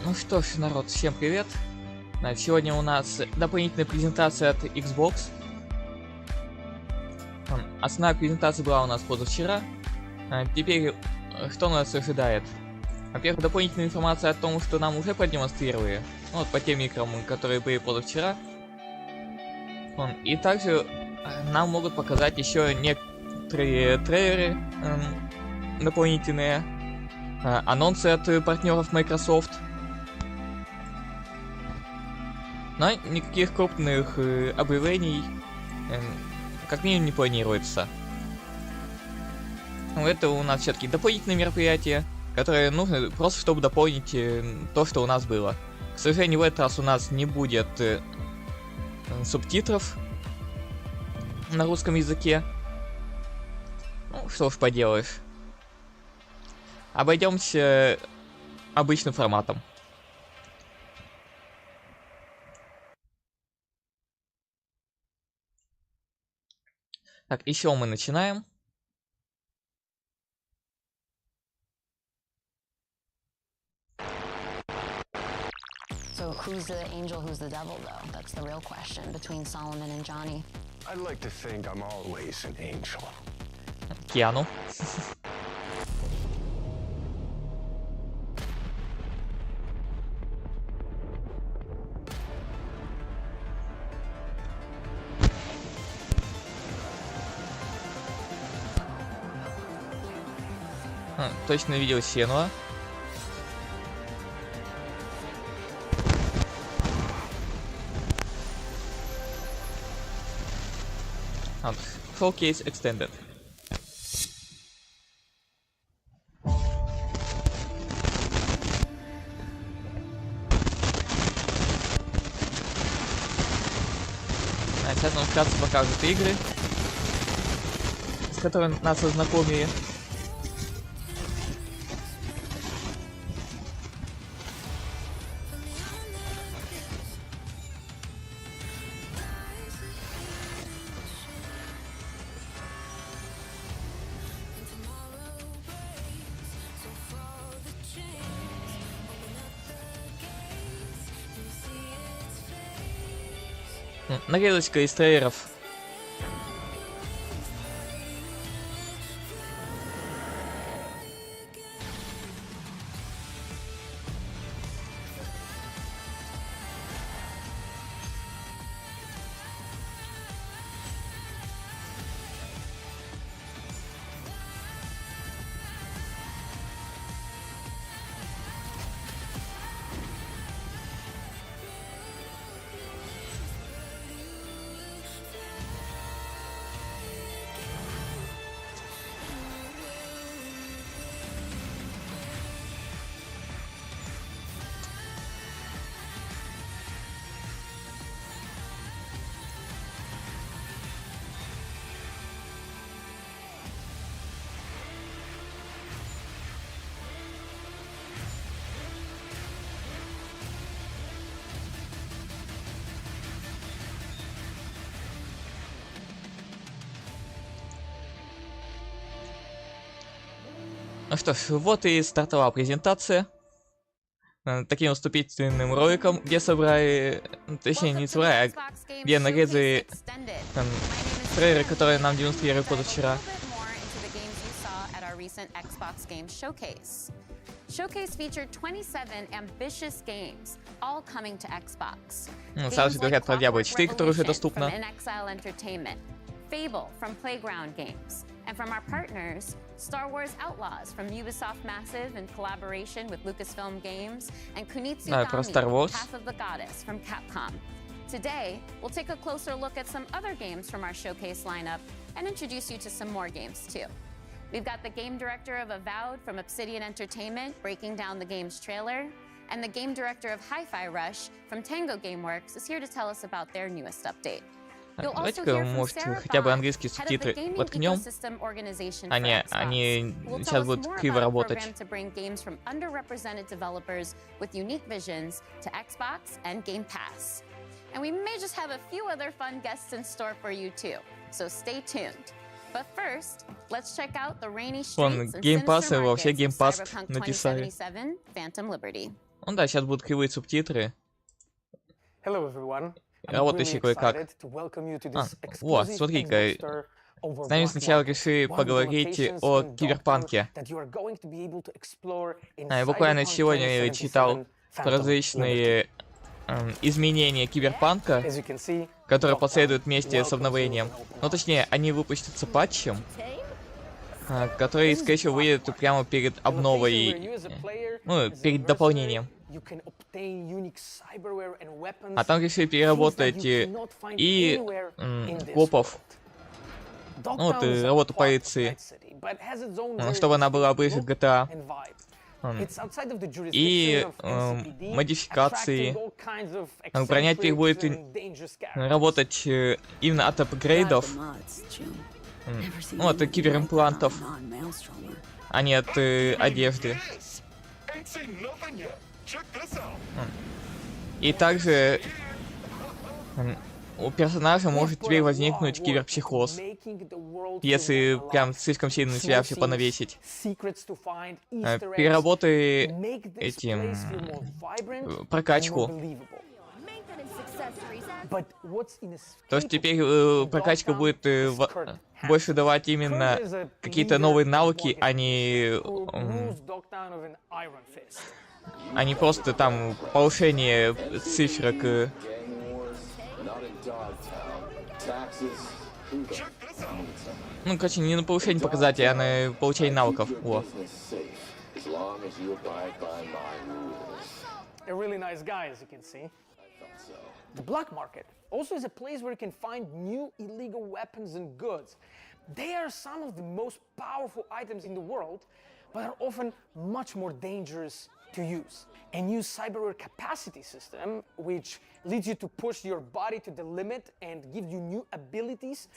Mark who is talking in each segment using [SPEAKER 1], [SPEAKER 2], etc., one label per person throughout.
[SPEAKER 1] Ну что ж, народ, всем привет. Сегодня у нас дополнительная презентация от Xbox. Основная презентация была у нас позавчера. Теперь, что нас ожидает? Во-первых, дополнительная информация о том, что нам уже продемонстрировали. Ну, вот по тем играм, которые были позавчера. И также нам могут показать еще некоторые трейлеры дополнительные, анонсы от партнеров Microsoft. Но никаких крупных объявлений как минимум не планируется. Это у нас все-таки дополнительные мероприятия, которые нужны просто чтобы дополнить то, что у нас было. К сожалению, в этот раз у нас не будет субтитров на русском языке. Ну, что уж поделаешь. Обойдемся обычным форматом. Так, еще мы начинаем.
[SPEAKER 2] So who's the angel, who's the devil, though? That's the real question between Solomon and Johnny.
[SPEAKER 3] I'd like to think I'm always an angel.
[SPEAKER 1] Киану. Точно видел Сенуа. Showcase Extended. Сейчас нам вкратце покажут игры, с которыми нас ознакомили. Нарезочка из трейлеров. Ну что ж, вот и стартовала презентация. Таким вступительным роликом, где собрали, точнее не собрали, а где нарезали трейлеры, которые нам демонстрировали позавчера.
[SPEAKER 2] Showcase featured 27 ambitious games, all coming to Xbox.
[SPEAKER 1] Сразу же говорят про Diablo 4, который уже доступно.
[SPEAKER 2] Fable from Playground Games, and from our partners, Star Wars Outlaws from Ubisoft Massive in collaboration with Lucasfilm Games, and Kunitsu Dami, Path of the Goddess from Capcom. Today, we'll take a closer look at some other games from our showcase lineup and introduce you to some more games too. We've got the game director of Avowed from Obsidian Entertainment breaking down the game's trailer, and the game director of Hi-Fi Rush from Tango Gameworks is here to tell us about their newest update.
[SPEAKER 1] Давайте-ка, может, хотя бы английские субтитры воткнем. Они сейчас будут криво работать. Вон, геймпасс и вообще геймпасс написали. Ну да, сейчас будут кривые субтитры. Работающий кое-как. Вот, смотри-ка. С нами сначала решили поговорить о киберпанке. Буквально сегодня я читал различные изменения киберпанка, которые последуют вместе с обновлением. Ну, точнее, они выпустятся патчем, который, скорее всего, выйдет прямо перед обновой, ну, перед дополнением. А там решили переработать и копов, ну, вот работу полиции, чтобы она была ближе к GTA. И модификации. Броня теперь будет работать именно от апгрейдов, ну, от киберимплантов, а не от одежды. И также у персонажа может теперь возникнуть киберпсихоз, если прям слишком сильно на себя все понавесить. Переработай этим прокачку. То есть теперь прокачка будет больше давать именно какие-то новые навыки, а не просто там повышение цифрок. Ну, короче, не на повышение показателей, а на получение навыков. Во.
[SPEAKER 4] The black market also is a place where you can find new illegal weapons and goods. They are some of the most powerful items in the world, but are often much more dangerous to use. A new cyberware capacity system, which leads you to push your body to the limit and gives you new abilities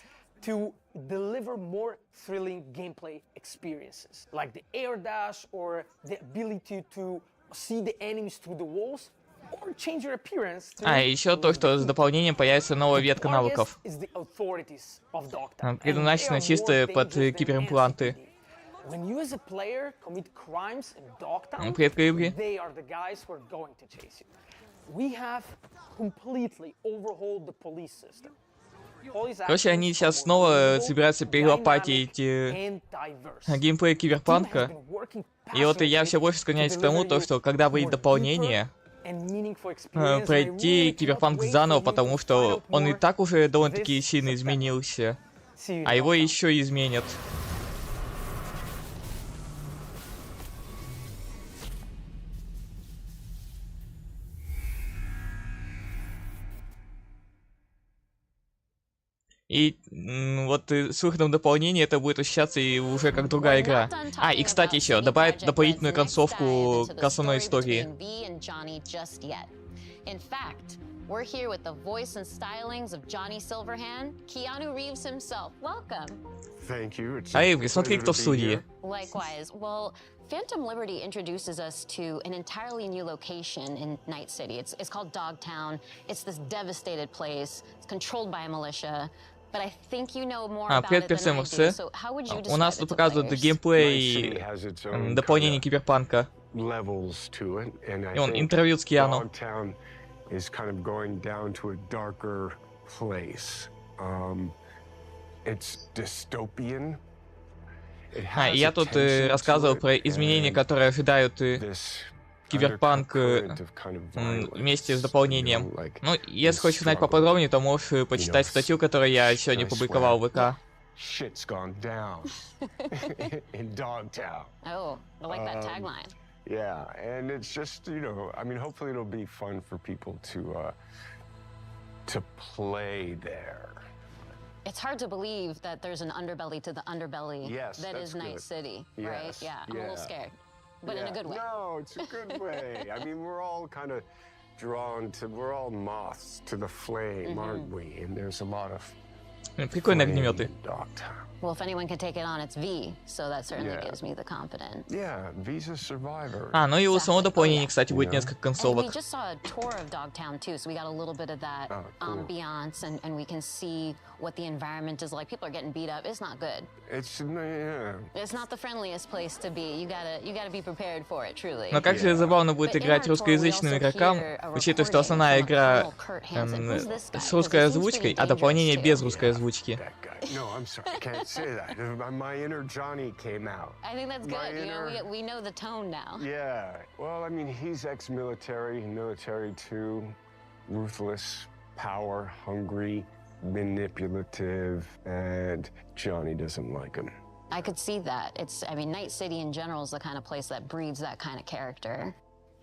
[SPEAKER 4] to deliver more thrilling gameplay experiences, like the air dash or the ability to see the enemies through the walls.
[SPEAKER 1] Еще то, что с дополнением появится новая ветка навыков. Предназначена чисто под киберимпланты. Привет, Кривги. Короче, они сейчас снова собираются перелопатить геймплей киберпанка. И вот я все больше склоняюсь к тому, что когда выйдет дополнение, пройти киберпанк заново, потому что он и так уже довольно-таки сильно изменился, а его еще изменят. И вот с выходом дополнения это будет ощущаться и уже как другая игра. И, кстати, еще добавить дополнительную концовку к основной истории. We're here with the voice and stylings of Johnny Silverhand, Keanu Reeves himself. Welcome.
[SPEAKER 3] Thank you.
[SPEAKER 1] Эй, смотри, кто в студии.
[SPEAKER 2] Likewise. Well, Phantom Liberty introduces us to an entirely new location in Night City. It's called Dogtown. It's this devastated place. It's controlled by a militia. But I think you know more about it than I do. So how would you describe it to players?
[SPEAKER 1] У нас тут показывают геймплей дополнение киберпанка. И он интервью с Киану.
[SPEAKER 3] Is kind of going down to a darker place. It's dystopian.
[SPEAKER 1] И я тут рассказывал про изменения, которые ожидают киберпанк вместе с дополнением. Ну, если хочешь знать поподробнее, то можешь почитать статью, которую я сегодня публиковал в ВК.
[SPEAKER 3] Shit's gone down in Dogtown.
[SPEAKER 2] Oh, I like that tagline.
[SPEAKER 3] Yeah, and it's just, you know, I mean, hopefully it'll be fun for people to play there.
[SPEAKER 2] It's hard to believe that there's an underbelly to the underbelly that is Night City, right? Yeah, I'm a little scared, but in a good way.
[SPEAKER 3] No, it's a good way. I mean, we're all kind of drawn to, we're all moths to the flame, aren't we? And there's a lot of
[SPEAKER 1] прикольные огнеметы.
[SPEAKER 2] Well, if anyone can take it on, it's V, so that certainly gives me the confidence.
[SPEAKER 3] Yeah, V's a survivor.
[SPEAKER 1] Ну и у самого дополнения, кстати, будет несколько
[SPEAKER 2] And we
[SPEAKER 1] концовок.
[SPEAKER 2] just saw a tour of Dogtown too, so we got a little bit of that ambiance, and we can see what the environment is like. People are getting beat up. It's not good.
[SPEAKER 3] It's
[SPEAKER 2] not the friendliest place to be. You gotta be prepared for it, truly.
[SPEAKER 1] Но как же забавно будет играть русскоязычным игрокам, учитывая, что основная игра с русской озвучкой, а дополнение без русской озвучки.
[SPEAKER 3] No, I'm sorry, I can't say that. My inner Johnny came out.
[SPEAKER 2] I think that's good. You know, we know the tone now.
[SPEAKER 3] Yeah. Well, I mean, he's ex-military, military too, ruthless, power hungry, manipulative, and Johnny doesn't like him.
[SPEAKER 2] I could see that. I mean, Night City in general is the kind of place that breeds that kind of character.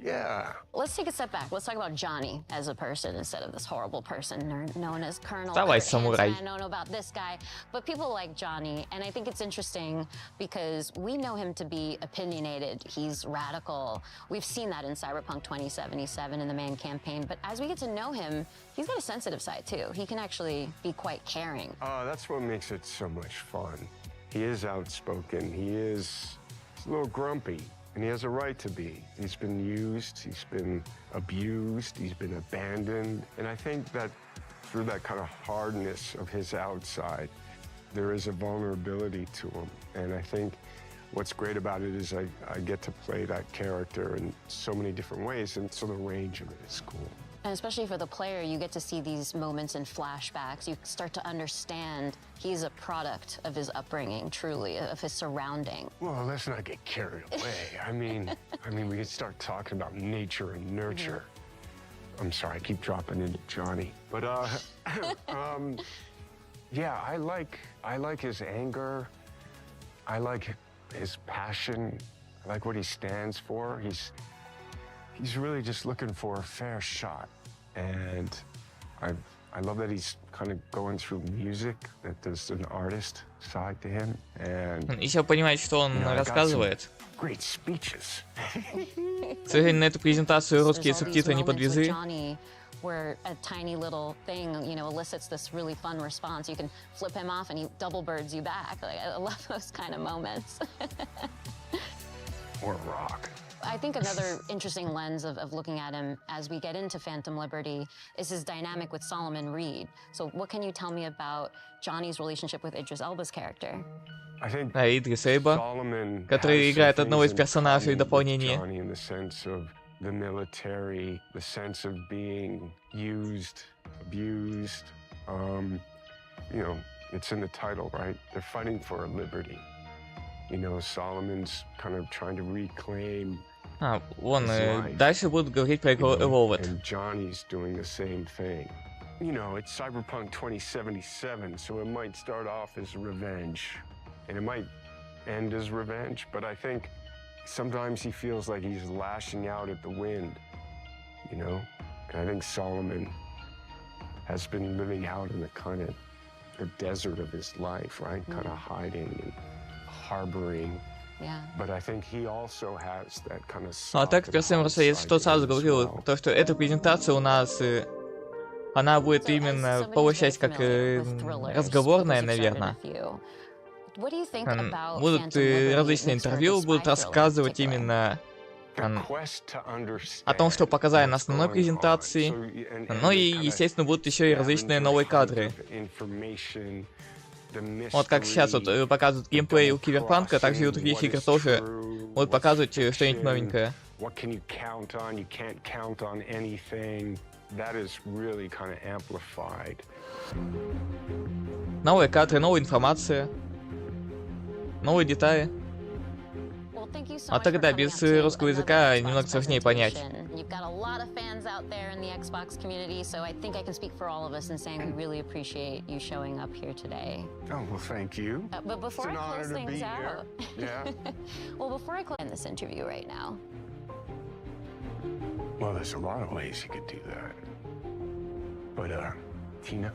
[SPEAKER 3] Yeah.
[SPEAKER 2] Let's take a step back. Let's talk about Johnny as a person instead of this horrible person known as Colonel.
[SPEAKER 1] Давай, самурай.
[SPEAKER 2] I don't know about this guy, but people like Johnny, and I think it's interesting because we know him to be opinionated. He's radical. We've seen that in Cyberpunk 2077 in the Man campaign, but as we get to know him, he's got a sensitive side too. He can actually be quite caring.
[SPEAKER 3] That's what makes it so much fun. He is outspoken. He's a little grumpy. And he has a right to be. He's been used, he's been abused, he's been abandoned. And I think that through that kind of hardness of his outside, there is a vulnerability to him. And I think what's great about it is I get to play that character in so many different ways, and so the range of it is cool.
[SPEAKER 2] And especially for the player, you get to see these moments in flashbacks. You start to understand he's a product of his upbringing, truly, of his surrounding.
[SPEAKER 3] Well, let's not get carried away. I mean, we can start talking about nature and nurture. I'm sorry, I keep dropping into Johnny. But, yeah, I like his anger. I like his passion. I like what he stands for. He's really just looking for a fair shot. And I love that he's kind of going through music, that there's an artist side to him. And
[SPEAKER 1] еще понимаете, что он рассказывает.
[SPEAKER 3] Great speeches.
[SPEAKER 1] К сожалению, на эту презентацию русские субтитры не подвезли.
[SPEAKER 2] Where a tiny little thing, elicits this really fun response. You can flip him off and he double birds you back. Like, I love those kind of moments.
[SPEAKER 3] Or rock.
[SPEAKER 2] I think another interesting lens of looking at him as we get into Phantom Liberty is his dynamic with Solomon Reed. So what can you tell me about Johnny's relationship with Idris Elba's character?
[SPEAKER 3] I think
[SPEAKER 1] Идрис Эльба, который играет одного из персонажей дополнения.
[SPEAKER 3] Johnny in the sense of the military, the sense of being used, abused. It's in the title, right? They're fighting for a liberty. Solomon's kind of trying to reclaim.
[SPEAKER 1] Дальше будут говорить про игру Evolved.
[SPEAKER 3] And Johnny's doing the same thing. It's Cyberpunk 2077, so it might start off as revenge, and it might end as revenge, but I think sometimes he feels like he's lashing out at the wind, And I think Solomon has been living out in the kind of the desert of his life, right? Kind of hiding and harboring.
[SPEAKER 2] Yeah.
[SPEAKER 3] But I think he also has that kind of
[SPEAKER 1] А так, просто я что сразу говорил, то, что эта презентация у нас, она будет именно получать как разговорная, наверное. Будут различные интервью, будут рассказывать именно о том, что показали на основной презентации, но и, естественно, будут еще и различные новые кадры. Вот как сейчас показывают геймплей у Киберпанка, также и у других игр тоже будут показывать что-нибудь новенькое. Новые кадры, новая информация, новые детали. А тогда без русского языка немного сложнее понять.
[SPEAKER 2] You've got a lot of fans out there in the Xbox community, so I think I can speak for all of us in saying we really appreciate you showing up here today.
[SPEAKER 3] Oh, well, thank you.
[SPEAKER 2] But before I close things out,
[SPEAKER 3] yeah.
[SPEAKER 2] Well, before I close this interview right now.
[SPEAKER 3] Well, there's a lot of ways you could do that. But, Tina,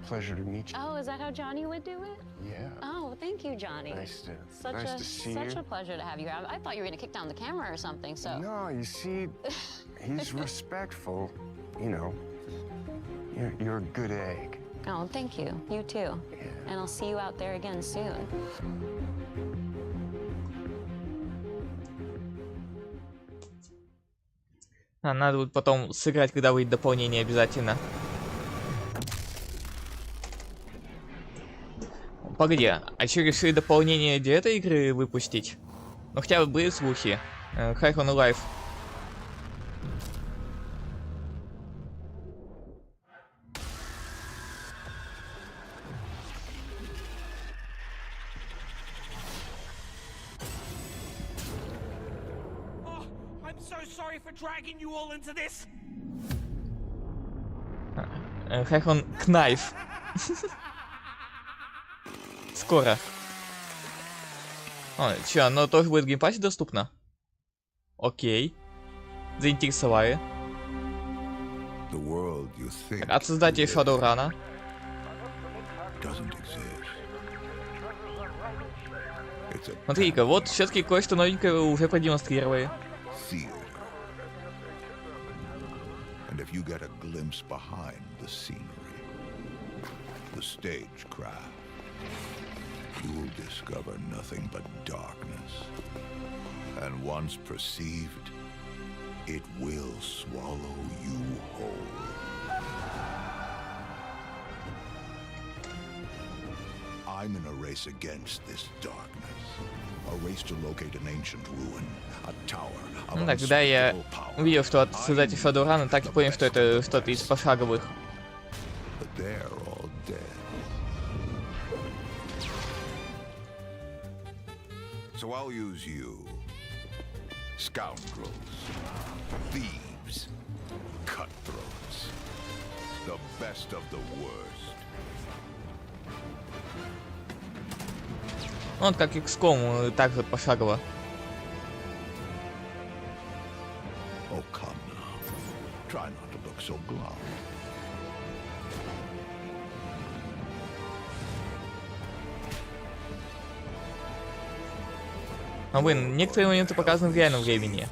[SPEAKER 3] pleasure to meet you.
[SPEAKER 2] Oh, is that how Johnny would do it?
[SPEAKER 3] Yeah.
[SPEAKER 2] Oh, thank you, Johnny.
[SPEAKER 3] Nice to see you.
[SPEAKER 2] Such a pleasure to have you here. I thought you were going to kick down the camera or something, so.
[SPEAKER 3] No, you see, he's respectful. You're a good egg.
[SPEAKER 2] Oh, thank you. You too.
[SPEAKER 3] Yeah.
[SPEAKER 2] and I'll see you out there again soon.
[SPEAKER 1] Надо будет потом сыграть, когда выйдет дополнение обязательно. Погоди, а что, решили дополнение для этой игры выпустить? Ну хотя бы были слухи. High on Life. High on Knife. Скоро. О, чё, оно тоже будет в геймпассе доступно? Окей. Заинтересовали. Так, от создателей Shadowrun'а. Смотри-ка, вот все-таки кое-что новенькое уже продемонстрировали.
[SPEAKER 5] If you get a glimpse behind the scenery, the stagecraft, you will discover nothing but darkness. And once perceived, it will swallow you whole. I'm in a race against this darkness. A race to locate an ancient ruin, a tower.
[SPEAKER 1] Ну да, когда я увидел, что от создателей Shadowrun'а, так и понял, что это что-то из пошаговых.
[SPEAKER 5] So I'll use you. Scoundrels, thieves, cutthroats, the best of the worst.
[SPEAKER 1] Вот как XCOM, так вот пошагово.
[SPEAKER 5] Oh, come now. Try not to look so glum.
[SPEAKER 1] А блин, некоторые моменты показаны в реальном времени.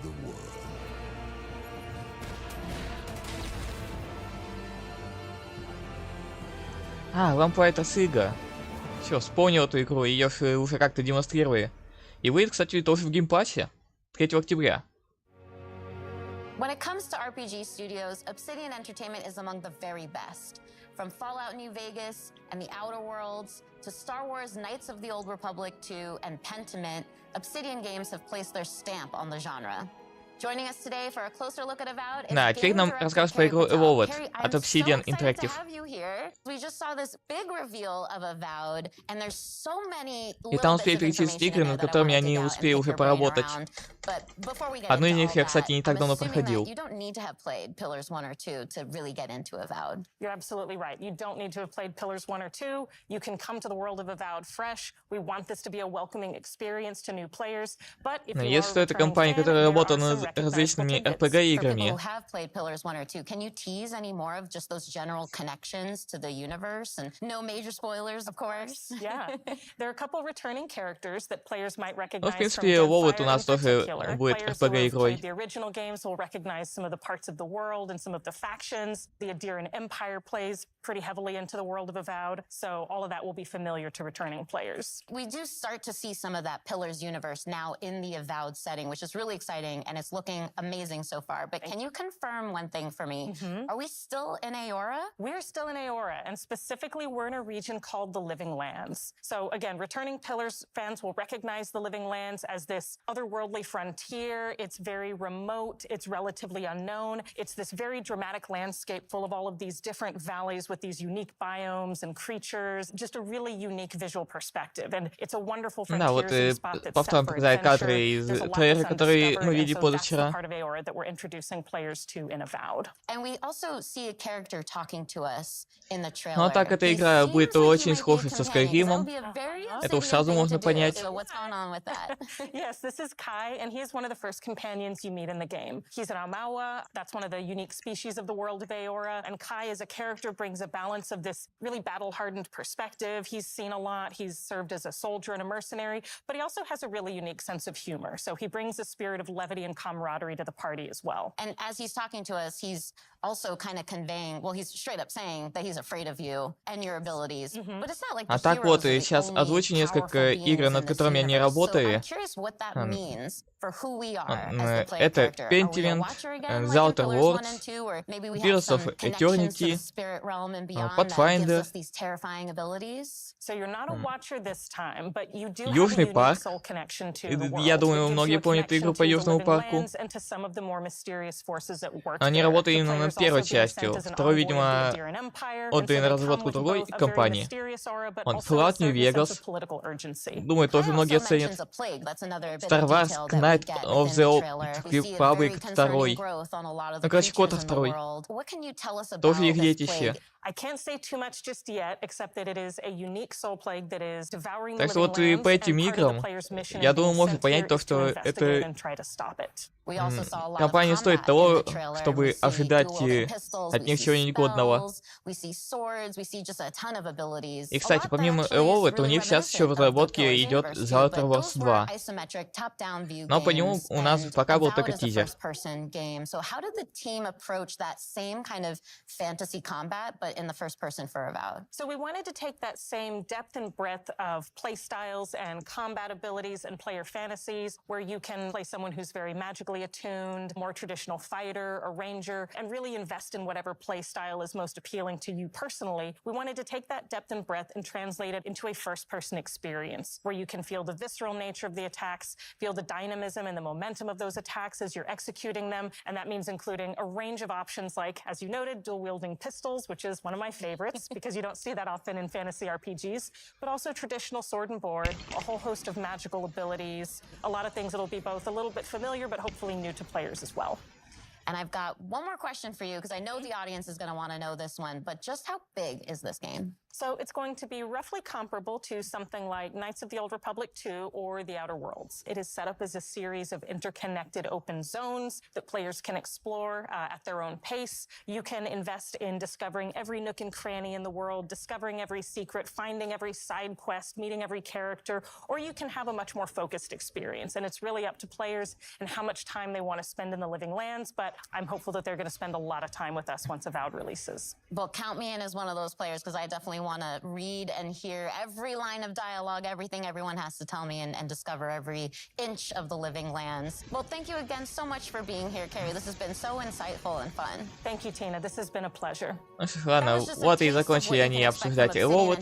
[SPEAKER 1] А, Lamplighters Игра. Все, вспомнил эту игру, ее уже как-то демонстрировали. И выйдет, кстати, тоже в геймпассе 3 октября.
[SPEAKER 2] When it comes to RPG studios, Obsidian Entertainment is among the very best. From Fallout New Vegas and the Outer Worlds to Star Wars Knights of the Old Republic 2 and Pentiment, Obsidian games have placed their stamp on the genre. Joining us today for a closer look at Avowed is
[SPEAKER 1] Да, теперь нам расскажешь про игру Evolved от Obsidian Interactive. И там успели перечислить игры, над которыми они успели уже поработать. Одну из них я, кстати, не так давно проходил.
[SPEAKER 6] You're absolutely right. You don't need to have played Pillars 1 or 2. You can come to the world of Avowed fresh. We want this to be a welcoming experience to new players. But if you are
[SPEAKER 1] Если это компания, которая работала над различными RPG-играми.
[SPEAKER 2] Can you tease any more of just those general connections to the universe and no major spoilers, of course?
[SPEAKER 6] Yeah, there are a couple returning characters that players might recognize.
[SPEAKER 1] Ну, в принципе, Evolved у нас тоже будет RPG-игрой.
[SPEAKER 6] The original games will recognize some of the parts of the world and some of the factions. The Adirian Empire plays pretty heavily into the world of Avowed, so all of that will be familiar to returning players.
[SPEAKER 2] We do start to see some of that Pillars universe now in the Avowed setting, which is really exciting, and it's looking amazing so far. But can you confirm one thing for me? Are we still in Aora?
[SPEAKER 6] We're still in Aora, and specifically we're in a region called the Living Lands. So again, returning Pillars fans will recognize the Living Lands as this otherworldly frontier. It's very remote. It's relatively unknown. It's this very dramatic landscape full of all of these different valleys with these unique biomes and creatures. Just a really unique visual perspective. And it's a wonderful
[SPEAKER 1] Да, вот
[SPEAKER 6] frontiersome spot that's
[SPEAKER 1] повторно
[SPEAKER 6] set for
[SPEAKER 1] показали кадры
[SPEAKER 6] adventure.
[SPEAKER 1] из
[SPEAKER 6] There's a lot
[SPEAKER 1] трейлера,
[SPEAKER 6] that's
[SPEAKER 1] который мы
[SPEAKER 6] undiscovered,
[SPEAKER 1] видели
[SPEAKER 6] and so that's the
[SPEAKER 1] позавчера.
[SPEAKER 6] part of Aora that we're introducing players to in Avowed.
[SPEAKER 2] And we also see a character talking to us in the trailer.
[SPEAKER 1] Ну а так эта игра будет очень схожа со Skyrim'ом. Это уж сразу можно понять.
[SPEAKER 2] So what's going on with that?
[SPEAKER 6] Yes, this is Kai, and he's one of the first companions you meet in the game. He's an Amawa. That's one of the unique species of the world of Aora. And Kai as a character brings a balance of this really battle-hardened perspective. He's seen a lot. He's served as a soldier and a mercenary, but he also has a really unique sense of humor. So he brings a spirit of levity and camaraderie camaraderie to the party as well.
[SPEAKER 2] And as he's talking to us, he's also kind of conveying, well, he's straight up saying that he's afraid of you and your abilities. But it's not like
[SPEAKER 1] А так вот, сейчас озвучу несколько игр, над которыми они работали. Это Pentiment, The Outer Worlds, Pillars of Eternity, Pathfinder, Южный парк. Я думаю, многие помнят игру по Южному парку. Они работали именно над первой частью. Второй, видимо, отдали на разработку другой компании. Он Fallout New Vegas. Думаю, тоже многие оценят. Star Wars Knight of the Old Republic 2. Ну, короче, Кота 2. Тоже их детище. Так что вот и по этим играм, я думаю, можно понять то, что это компания стоит того, чтобы ожидать от них чего-нибудь годного. И, кстати, помимо Evolve, у них сейчас еще в разработке идет The Outer Worlds 2. Но по нему у нас пока был только тизер.
[SPEAKER 2] In the first person for Avowed.
[SPEAKER 6] So we wanted to take that same depth and breadth of play styles and combat abilities and player fantasies, where you can play someone who's very magically attuned, more traditional fighter or ranger, and really invest in whatever play style is most appealing to you personally. We wanted to take that depth and breadth and translate it into a first-person experience, where you can feel the visceral nature of the attacks, feel the dynamism and the momentum of those attacks as you're executing them, and that means including a range of options like, as you noted, dual-wielding pistols, which is one of my favorites because you don't see that often in fantasy RPGs, but also traditional sword and board, a whole host of magical abilities, a lot of things that'll be both a little bit familiar but hopefully new to players as well.
[SPEAKER 2] And I've got one more question for you because I know the audience is going to want to know this one, but just how big is this game?
[SPEAKER 6] So it's going to be roughly comparable to something like Knights of the Old Republic 2 or The Outer Worlds. It is set up as a series of interconnected open zones that players can explore at their own pace. You can invest in discovering every nook and cranny in the world, discovering every secret, finding every side quest, meeting every character, or you can have a much more focused experience. And it's really up to players and how much time they want to spend in the Living Lands, but I'm hopeful that they're going to spend a lot of time with us once Avowed releases.
[SPEAKER 2] Well, count me in as one of those players because I definitely want to read and hear every line of dialogue, everything everyone has to tell me, and discover every inch of the Living Lands. Well, thank you again so much for being here, Carrie. This has been so insightful and fun.
[SPEAKER 6] Thank you, Tina. This has been a pleasure.
[SPEAKER 1] Ладно, вот и закончили они обсуждать Evolve.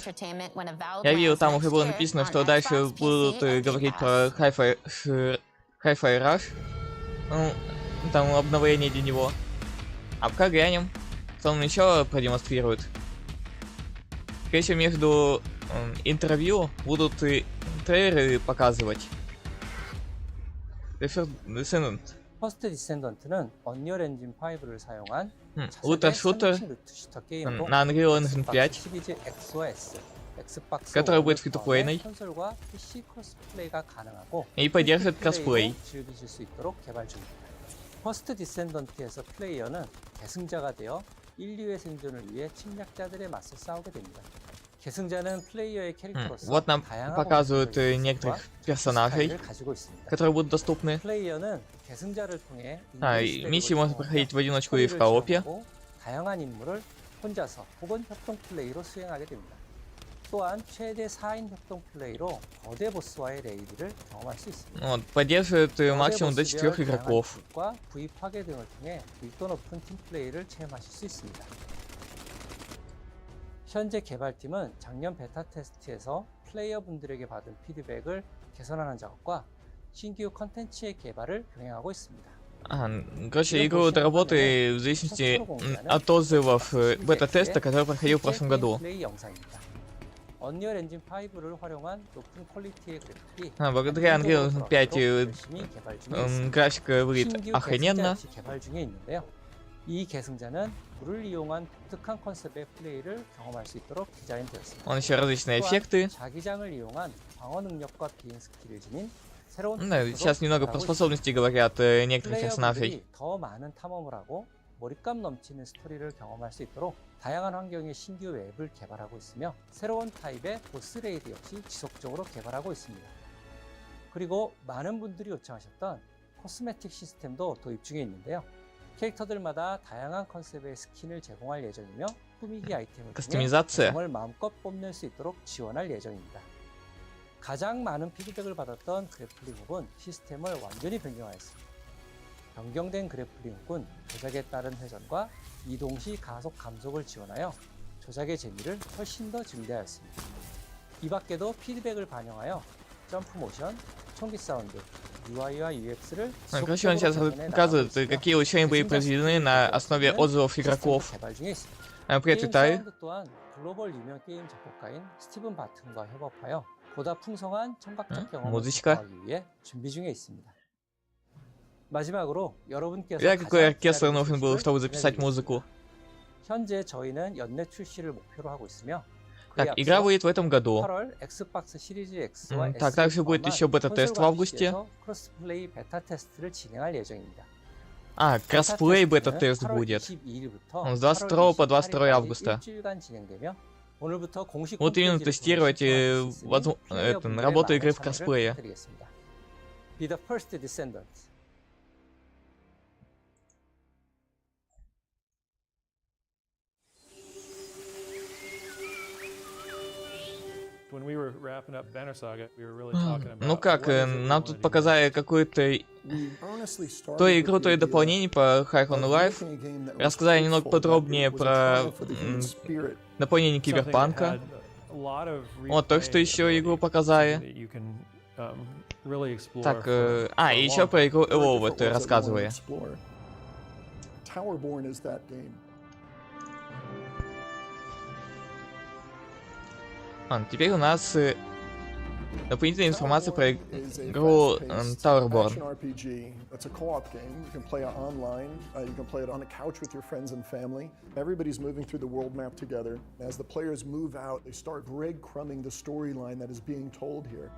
[SPEAKER 1] Я видел, там уже было написано, что дальше будут говорить про Hi-Fi Rush. Ну, там обновление для него. А пока глянем, что он еще продемонстрирует. Скорее всего, между интервью будут и трейлеры показывать. Descendant.
[SPEAKER 7] 퍼스트 디센던트는 언리얼 엔진 5를 사용한
[SPEAKER 1] Лутер шутер на Unreal Engine 5,
[SPEAKER 7] 시리즈 X와 S, Xbox
[SPEAKER 1] который будет фри-то-плейной
[SPEAKER 7] 콘솔과 PC 크로스플레이가 가능하고
[SPEAKER 1] и поддерживает косплей.
[SPEAKER 7] 즐기실 수 있도록 개발 중입니다. 퍼스트 디센던트에서 플레이어는 계승자가 되어 인류의 생존을 위해 침략자들의 맞서 싸우게 됩니다. 계승자는 플레이어의 캐릭터로서
[SPEAKER 1] Вот нам показывают некоторых персонажей, которые будут доступны.
[SPEAKER 7] 플레이어는 계승자를 통해
[SPEAKER 1] миссии можно проходить в одиночку и в коопе.
[SPEAKER 7] 다양한 임무를 혼자서 혹은 협동 플레이로 수행하게 됩니다. 또한 최대 4인 협동 플레이로 거대 보스와의 레이드를 경험할 수 있습니다.
[SPEAKER 1] Вот, поддерживает максимум до 4 игроков.
[SPEAKER 7] 부입 파괴 등을 통해 밀도 높은 팀 플레이를 체험하실 수 있습니다. 현재 개발팀은 작년 베타 테스트에서 플레이어분들에게 받은 피드백을 개선하는 작업과 신규 컨텐츠의 개발을 병행하고 있습니다.
[SPEAKER 1] Короче, игру доработали в зависимости от отзывов бета-теста, который проходил в прошлом году.
[SPEAKER 7] Unreal Engine 5를 활용한 높은 퀄리티의 그래픽이
[SPEAKER 1] благодаря Unreal Engine 5 графика выглядит охрененно.
[SPEAKER 7] 개발 중에 있는데요. 이 계승자는 불을 이용한 독특한 컨셉의 플레이를 경험할 수 있도록 디자인되었습니다.
[SPEAKER 1] Он еще различные эффекты.
[SPEAKER 7] 자기장을 이용한 방어 능력과 비행 스킬을 지닌 새로운
[SPEAKER 1] сейчас немного про способности говорят некоторых персонажей.
[SPEAKER 7] 더 많은 탐험을 하고 몰입감 넘치는 스토리를 경험할 수 있도록 다양한 환경의 신규 맵을 개발하고 있으며 새로운 타입의 보스 레이드 역시 지속적으로 개발하고 있습니다. 그리고 많은 분들이 요청하셨던 코스메틱 시스템도 도입 중에 있는데요. 캐릭터들마다 다양한 컨셉의 스킨을 제공할 예정이며 꾸미기 아이템을 통해 개성을 마음껏 뽐낼 수 있도록 지원할 예정입니다. 가장 많은 피드백을 받았던 그래플링 훅은 시스템을 완전히 변경하였습니다. 변경된 그래플링 훅은 조작에 따른 회전과 이동 시 가속 감속을 지원하여 조작의 재미를 훨씬 더 증대하였습니다. 이 밖에도 피드백을 반영하여 점프 모션, 총기 사운드, UI와 UX를
[SPEAKER 1] Короче, он сейчас рассказывает, какие улучшения были произведены на основе отзывов игроков. Привет, Виталий.
[SPEAKER 7] 또한 글로벌 유명 게임 작곡가인 스티븐 바튼과 협업하여 보다 풍성한 청각적 경험을 제공하기 위해 준비 중에 있습니다. 마지막으로 여러분께서
[SPEAKER 1] какой оркестр нужен был, чтобы записать музыку?
[SPEAKER 7] 현재 저희는 연내 출시를 목표로 하고 있으며
[SPEAKER 1] Так, игра выйдет в этом году.
[SPEAKER 7] 8월 Xbox 시리즈 X와
[SPEAKER 1] Так, также будет еще бета-тест в августе.
[SPEAKER 7] 크로스플레이 베타 테스트를 진행할 예정입니다.
[SPEAKER 1] А, кроссплей бета-тест будет. Он с 22 по 22 августа. Вот именно тестировать работу игры в кроссплее. Ну как, нам тут показали какую-то то игру, то и дополнение по High on Life. Рассказали немного подробнее про дополнение Киберпанка. Вот, только что еще игру показали. Так, и еще про игру Evolve рассказывали. Теперь у нас дополнительная информация про игру Towerborn.
[SPEAKER 8] It's a co-op game. You can play it online. You can play it on a couch with your friends and family. Everybody's moving through the world map together. As the players move out, they start breadcrumbing the storyline that is being told here.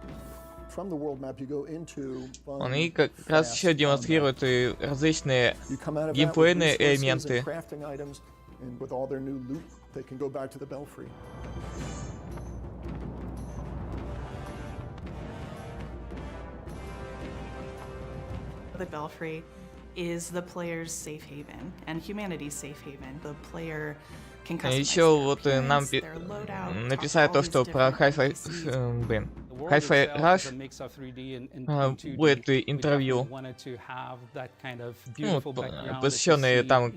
[SPEAKER 8] From the world map, you go into fun,
[SPEAKER 1] И как раз еще демонстрирует различные геймплейные элементы.
[SPEAKER 8] And with all their new loot, they can go back to the Belfry.
[SPEAKER 9] The Belfry is the player's safe haven and humanity's safe haven. The player can customize
[SPEAKER 1] еще вот
[SPEAKER 9] their
[SPEAKER 1] нам
[SPEAKER 9] appearance, their loadout,
[SPEAKER 1] написали то, что про Hi-Fi Rush будет интервью, посвященное там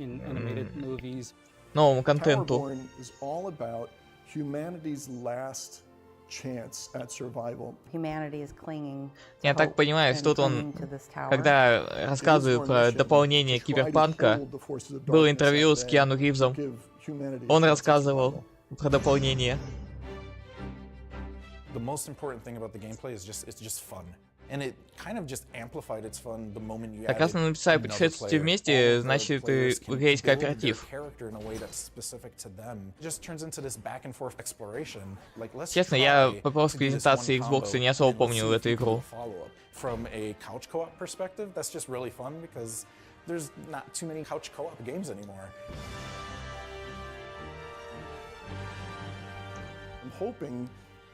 [SPEAKER 1] новому контенту. Я так понимаю, что тут он, когда рассказывает про дополнение Киберпанка, было интервью с Киану Ривзом, он рассказывал про дополнение. Так раз написали путешествуйте вместе, значит, в игре есть кооператив. Честно, я по просто презентации Xbox не особо помню эту игру.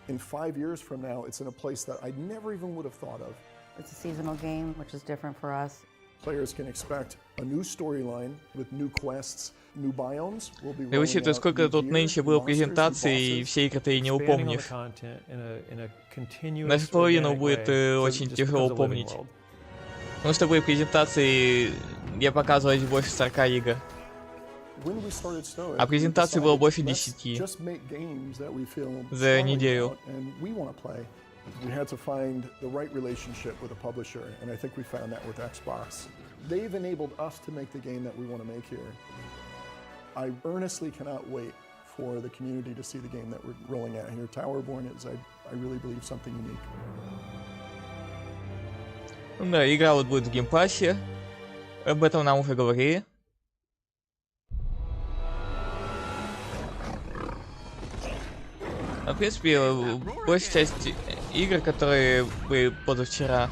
[SPEAKER 8] In 5 years from now, it's in a place that I never even would have thought of.
[SPEAKER 10] It's a seasonal game, which is different for us.
[SPEAKER 8] Players can expect a new storyline with new quests, new biomes.
[SPEAKER 1] И учитывая, сколько тут нынче было презентаций, и все игры ты и не упомнишь. Наша половину будет очень тяжело помнить. Потому что были презентации, где показывалось больше 40 игр. А презентаций было больше 10 за неделю.
[SPEAKER 8] We had to find the right relationship with a publisher, and I think we found that with Xbox. They've enabled us to make the game that we want to make here. I earnestly cannot wait for the community to see the game that we're rolling out here. Towerborn is, I really believe, something unique.
[SPEAKER 1] Да, игра вот будет в геймпассе. Об этом нам уже говорили. В принципе, большая часть игр, которые были позавчера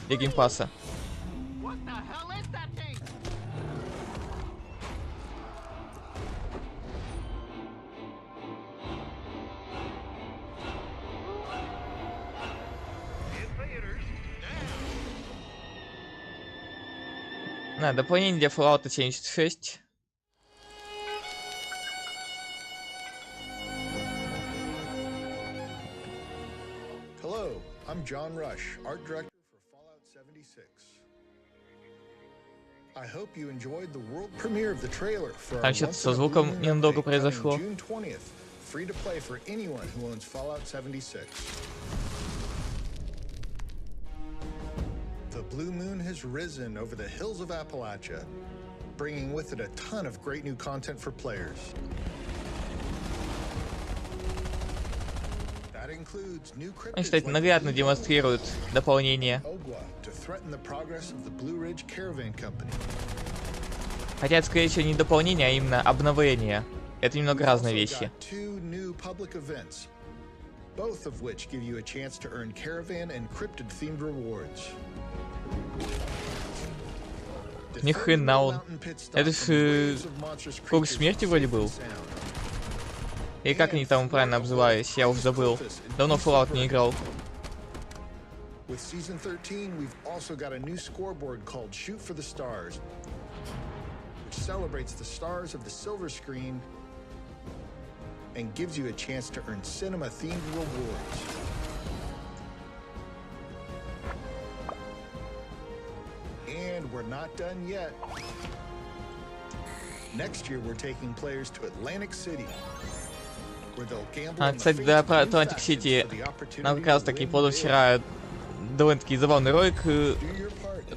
[SPEAKER 1] для геймпасса. Да, дополнение для Fallout 76.
[SPEAKER 5] Hello, I'm John Rush, art director for Fallout 76. I hope you enjoyed the world premiere of the trailer for
[SPEAKER 1] Там что-то со звуком немного произошло.
[SPEAKER 5] June 20th, free to play for anyone who owns Fallout 76. The blue moon has risen over the hills of Appalachia, bringing with it a ton of great new content for players. That includes new
[SPEAKER 1] Они, кстати, наглядно демонстрируют дополнение. Хотя, скорее всего, не дополнение, а именно обновление. Это немного разные вещи.
[SPEAKER 5] Both of which give you a chance to earn caravan and cryptid-themed rewards.
[SPEAKER 1] Ни хрена он. Это ж круг смерти вроде был. И как они там правильно обзывались, я уже забыл. Давно Fallout не играл.
[SPEAKER 5] With season 13, we've also got a new scoreboard called Shoot for the Stars, which celebrates the stars of the silver screen and gives you a chance to earn cinema-themed rewards. And we're not done yet. Next year, we're taking players to Atlantic City, where they'll gamble on the
[SPEAKER 1] Кстати, да, про Atlantic City нам как раз таки позавчера довольно-таки забавный ролик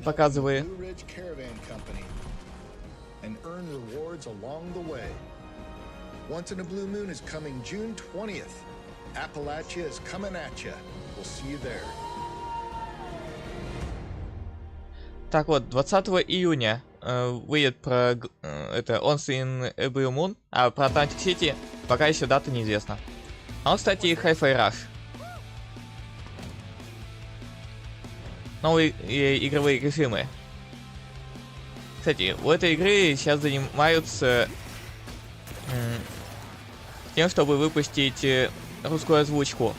[SPEAKER 1] показывали.
[SPEAKER 5] And earn rewards along the way. Once in a Blue Moon is coming June 20th. Appalachia is coming at you. We'll see you there.
[SPEAKER 1] Так вот, 20 июня выйдет про это Once in a Blue Moon, а про Atlantic City пока еще дата неизвестна. А вот, кстати, Hi-Fi Rush. Новые игровые режимы. Кстати, у этой игры сейчас занимаются тем, чтобы выпустить русскую озвучку.